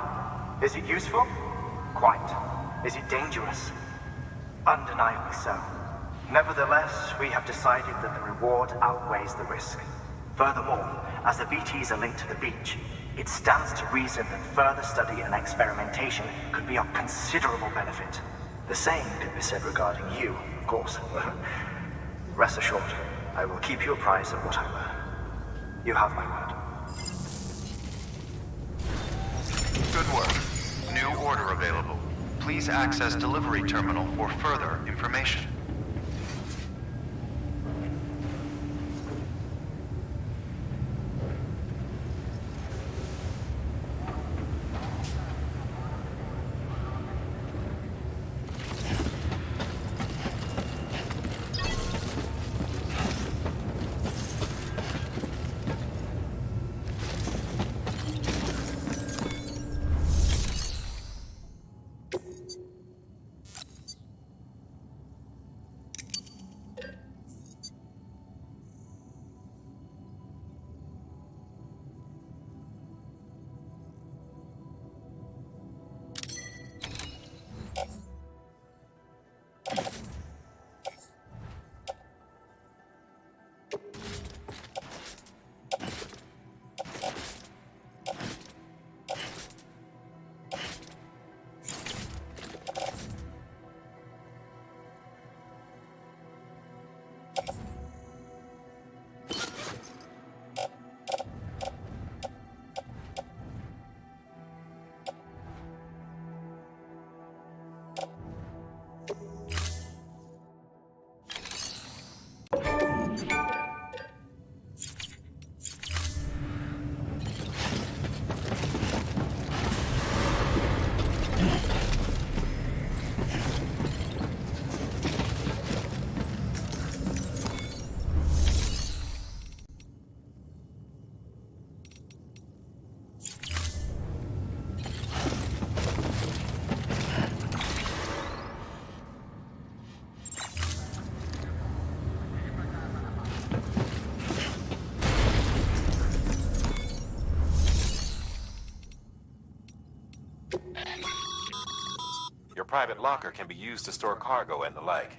Is it useful? Quite. Is it dangerous? Undeniably so. Nevertheless, we have decided that the reward outweighs the risk. Furthermore, as the BTs are linked to the beach, it stands to reason that further study and experimentation could be of considerable benefit. The same could be said regarding you, of course. Rest assured, I will keep you apprised of what I learn. You have my word. Good work. New order available. Please access delivery terminal for further information. Your private locker can be used to store cargo and the like.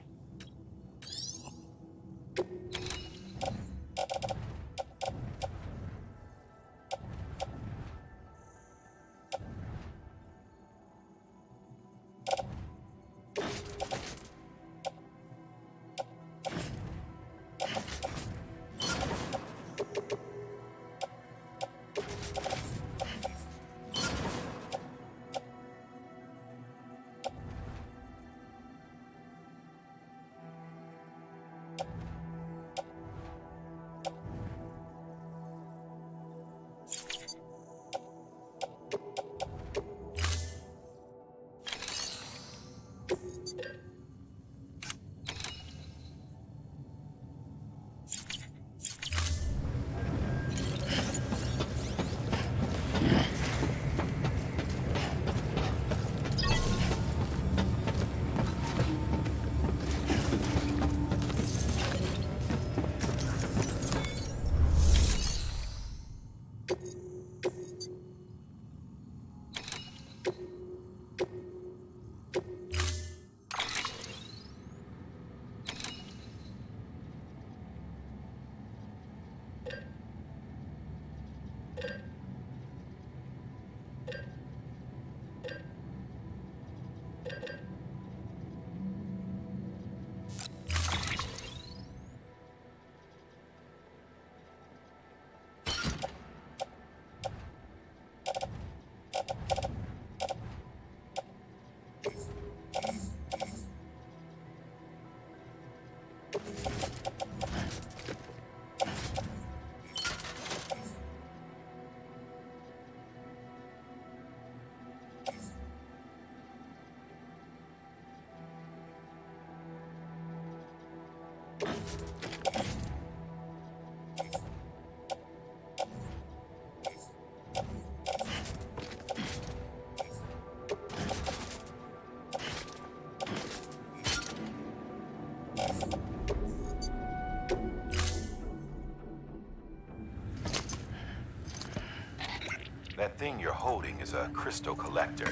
That thing you're holding is a crystal collector.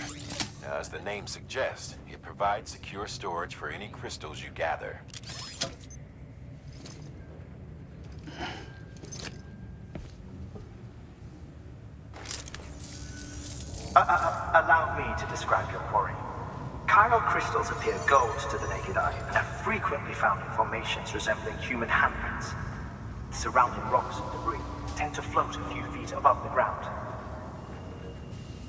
Now, as the name suggests, it provides secure storage for any crystals you gather. Allow me to describe your quarry. Chiral crystals appear gold to the naked eye and are frequently found in formations resembling human handprints. Surrounding rocks and debris tend to float a few feet above the ground.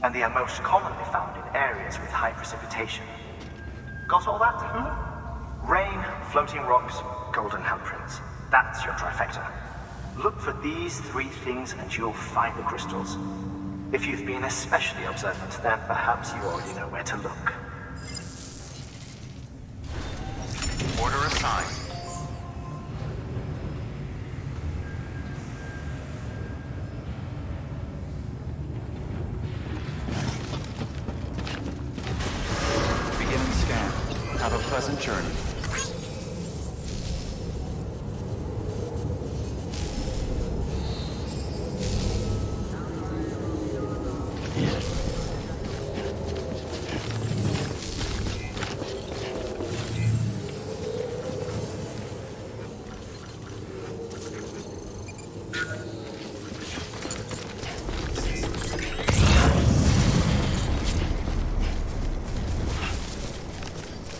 And they are most commonly found in areas with high precipitation. Got all that? Rain, floating rocks, golden handprints. That's your trifecta. Look for these three things and you'll find the crystals. If you've been especially observant, then perhaps you already know where to look. Order assigned. Beginning scan. Have a pleasant journey.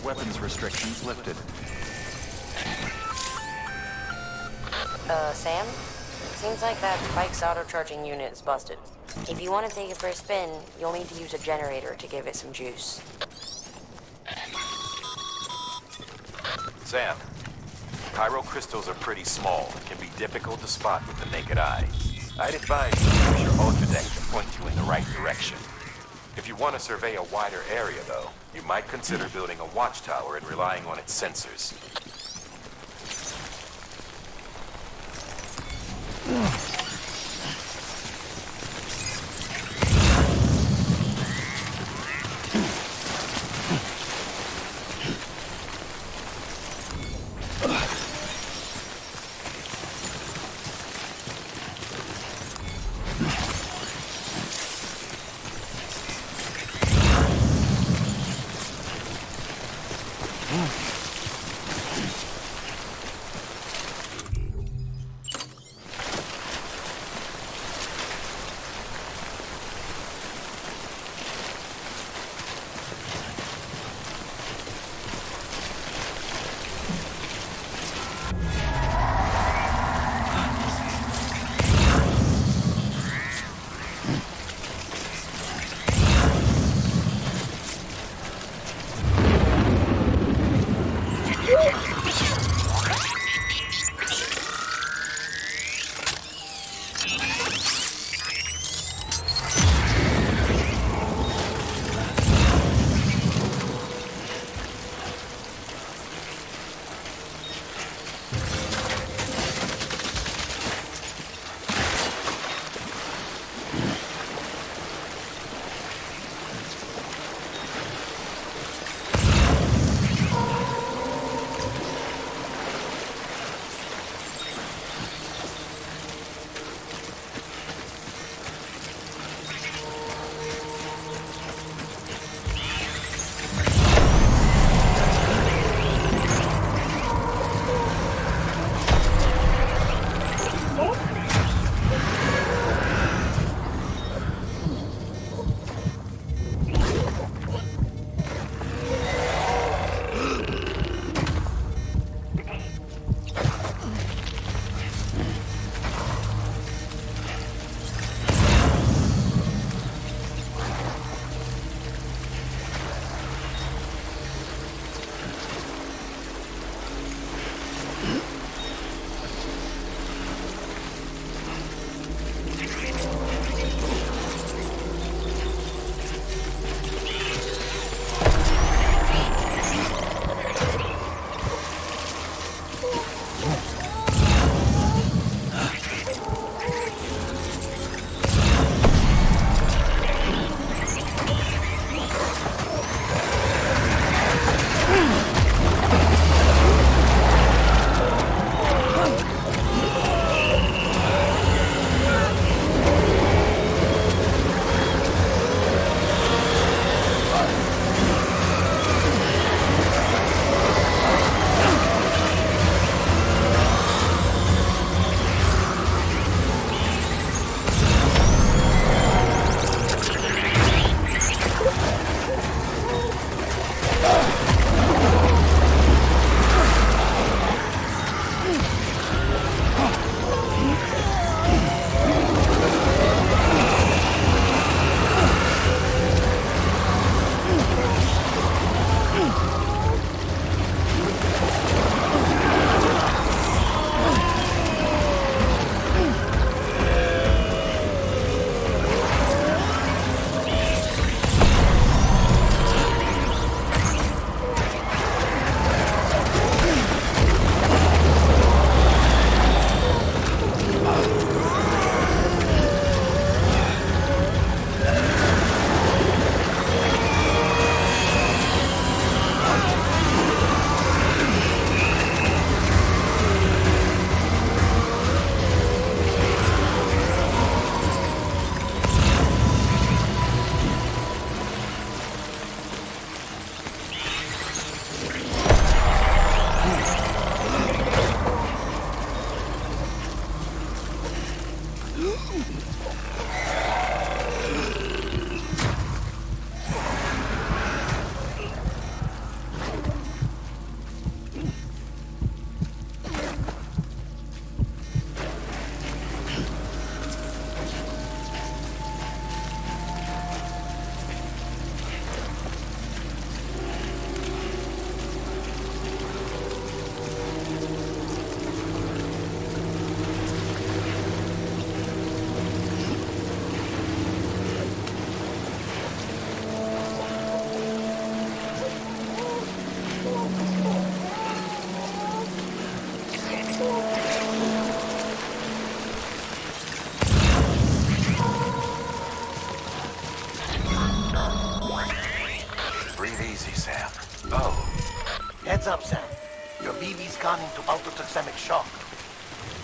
Weapons restrictions lifted. Sam? Seems like that bike's auto-charging unit is busted. If you want to take it for a spin, you'll need to use a generator to give it some juice. Sam, chiral crystals are pretty small and can be difficult to spot with the naked eye. I'd advise you to use your ultra deck to point you in the right direction. If you want to survey a wider area, though, you might consider building a watchtower and relying on its sensors. Heads up, Sam. Your BB's gone into autotoxemic shock.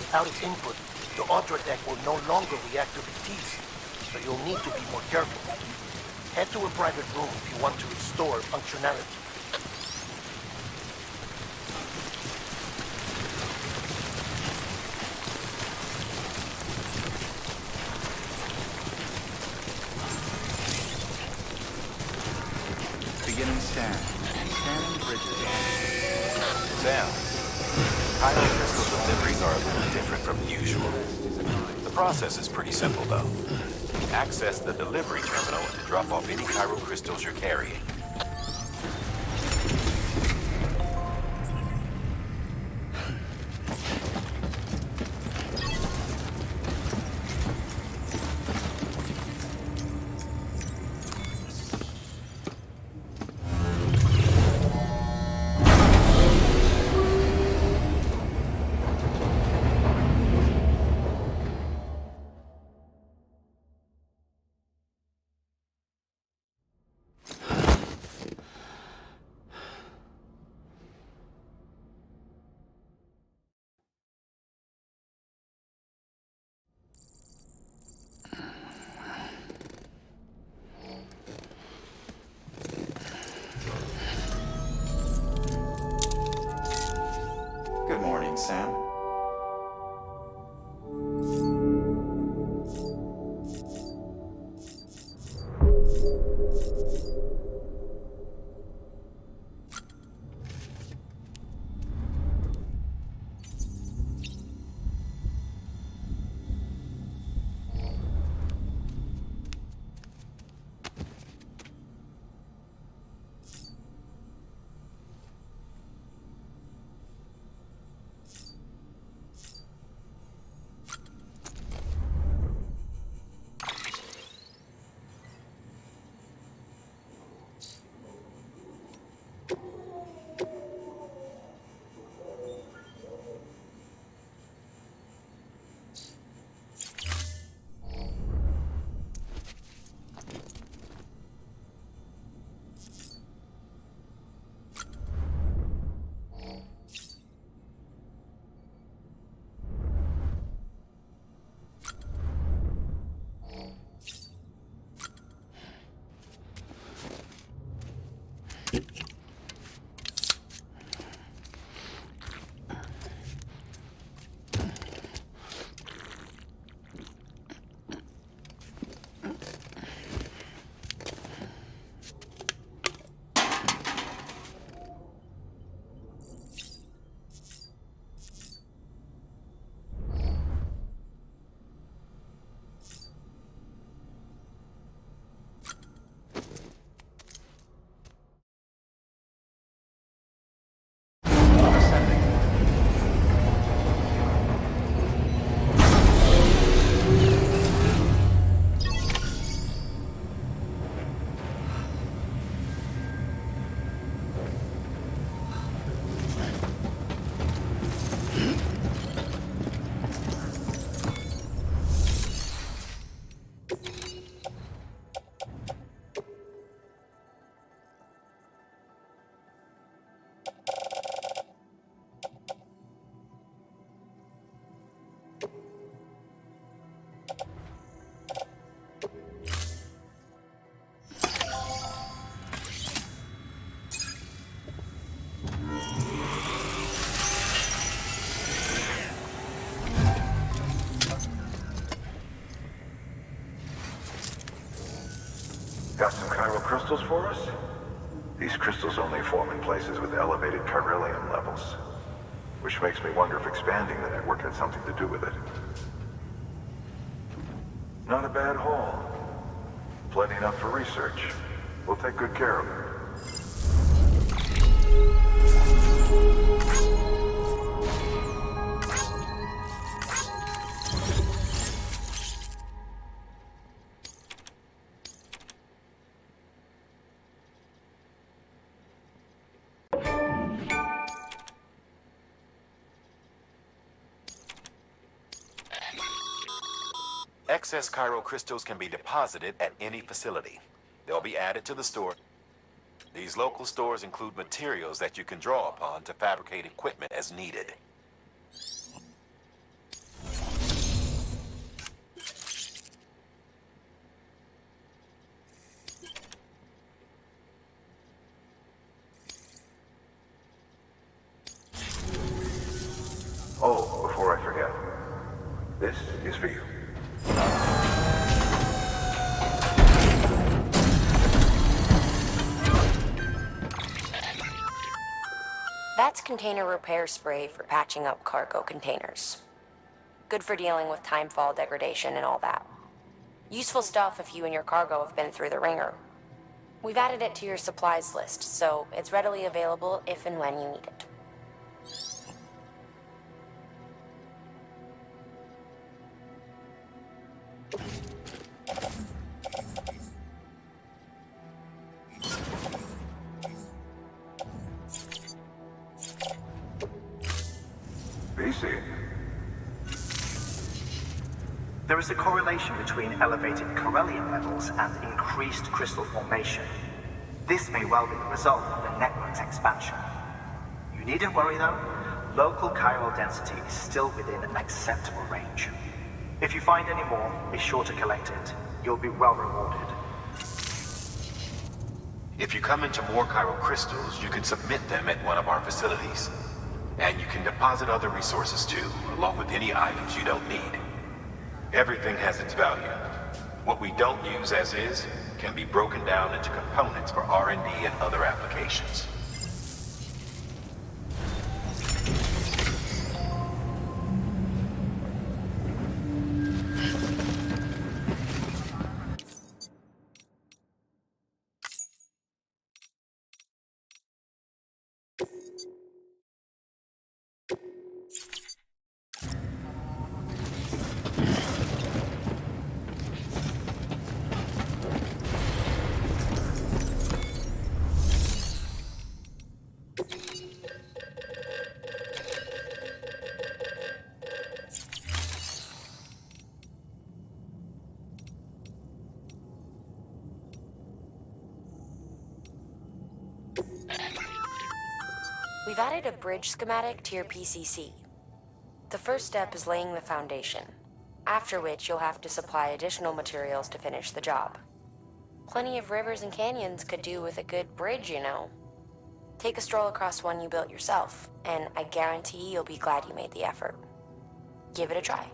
Without its input, the Audra deck will no longer react to BTs, so you'll need to be more careful. Head to a private room if you want to restore functionality. Beginning scan. Scanning bridges. Sam, Kylo crystal deliveries are a little different from usual. The process is pretty simple, though. Access the delivery terminal and drop off any Kyro crystals you're carrying. Good morning, Sam. Got some chiral crystals for us? These crystals only form in places with elevated chiralium levels. Which makes me wonder if expanding the network had something to do with it. Not a bad haul. Plenty enough for research. We'll take good care of it. Excess Kyro crystals can be deposited at any facility. They'll be added to the store. These local stores include materials that you can draw upon to fabricate equipment as needed. Oh, before I forget, this is for you. That's container repair spray for patching up cargo containers. Good for dealing with timefall degradation and all that. Useful stuff if you and your cargo have been through the ringer. We've added it to your supplies list, so it's readily available if and when you need it. BC. There is a correlation between elevated Corellian levels and increased crystal formation. This may well be the result of the network's expansion. You needn't worry though. Local chiral density is still within an acceptable range. If you find any more, be sure to collect it. You'll be well rewarded. If you come into more chiral crystals, you can submit them at one of our facilities. And you can deposit other resources too, along with any items you don't need. Everything has its value. What we don't use as is can be broken down into components for R&D and other applications. We've added a bridge schematic to your PCC. The first step is laying the foundation, after which you'll have to supply additional materials to finish the job. Plenty of rivers and canyons could do with a good bridge, you know. Take a stroll across one you built yourself, and I guarantee you'll be glad you made the effort. Give it a try.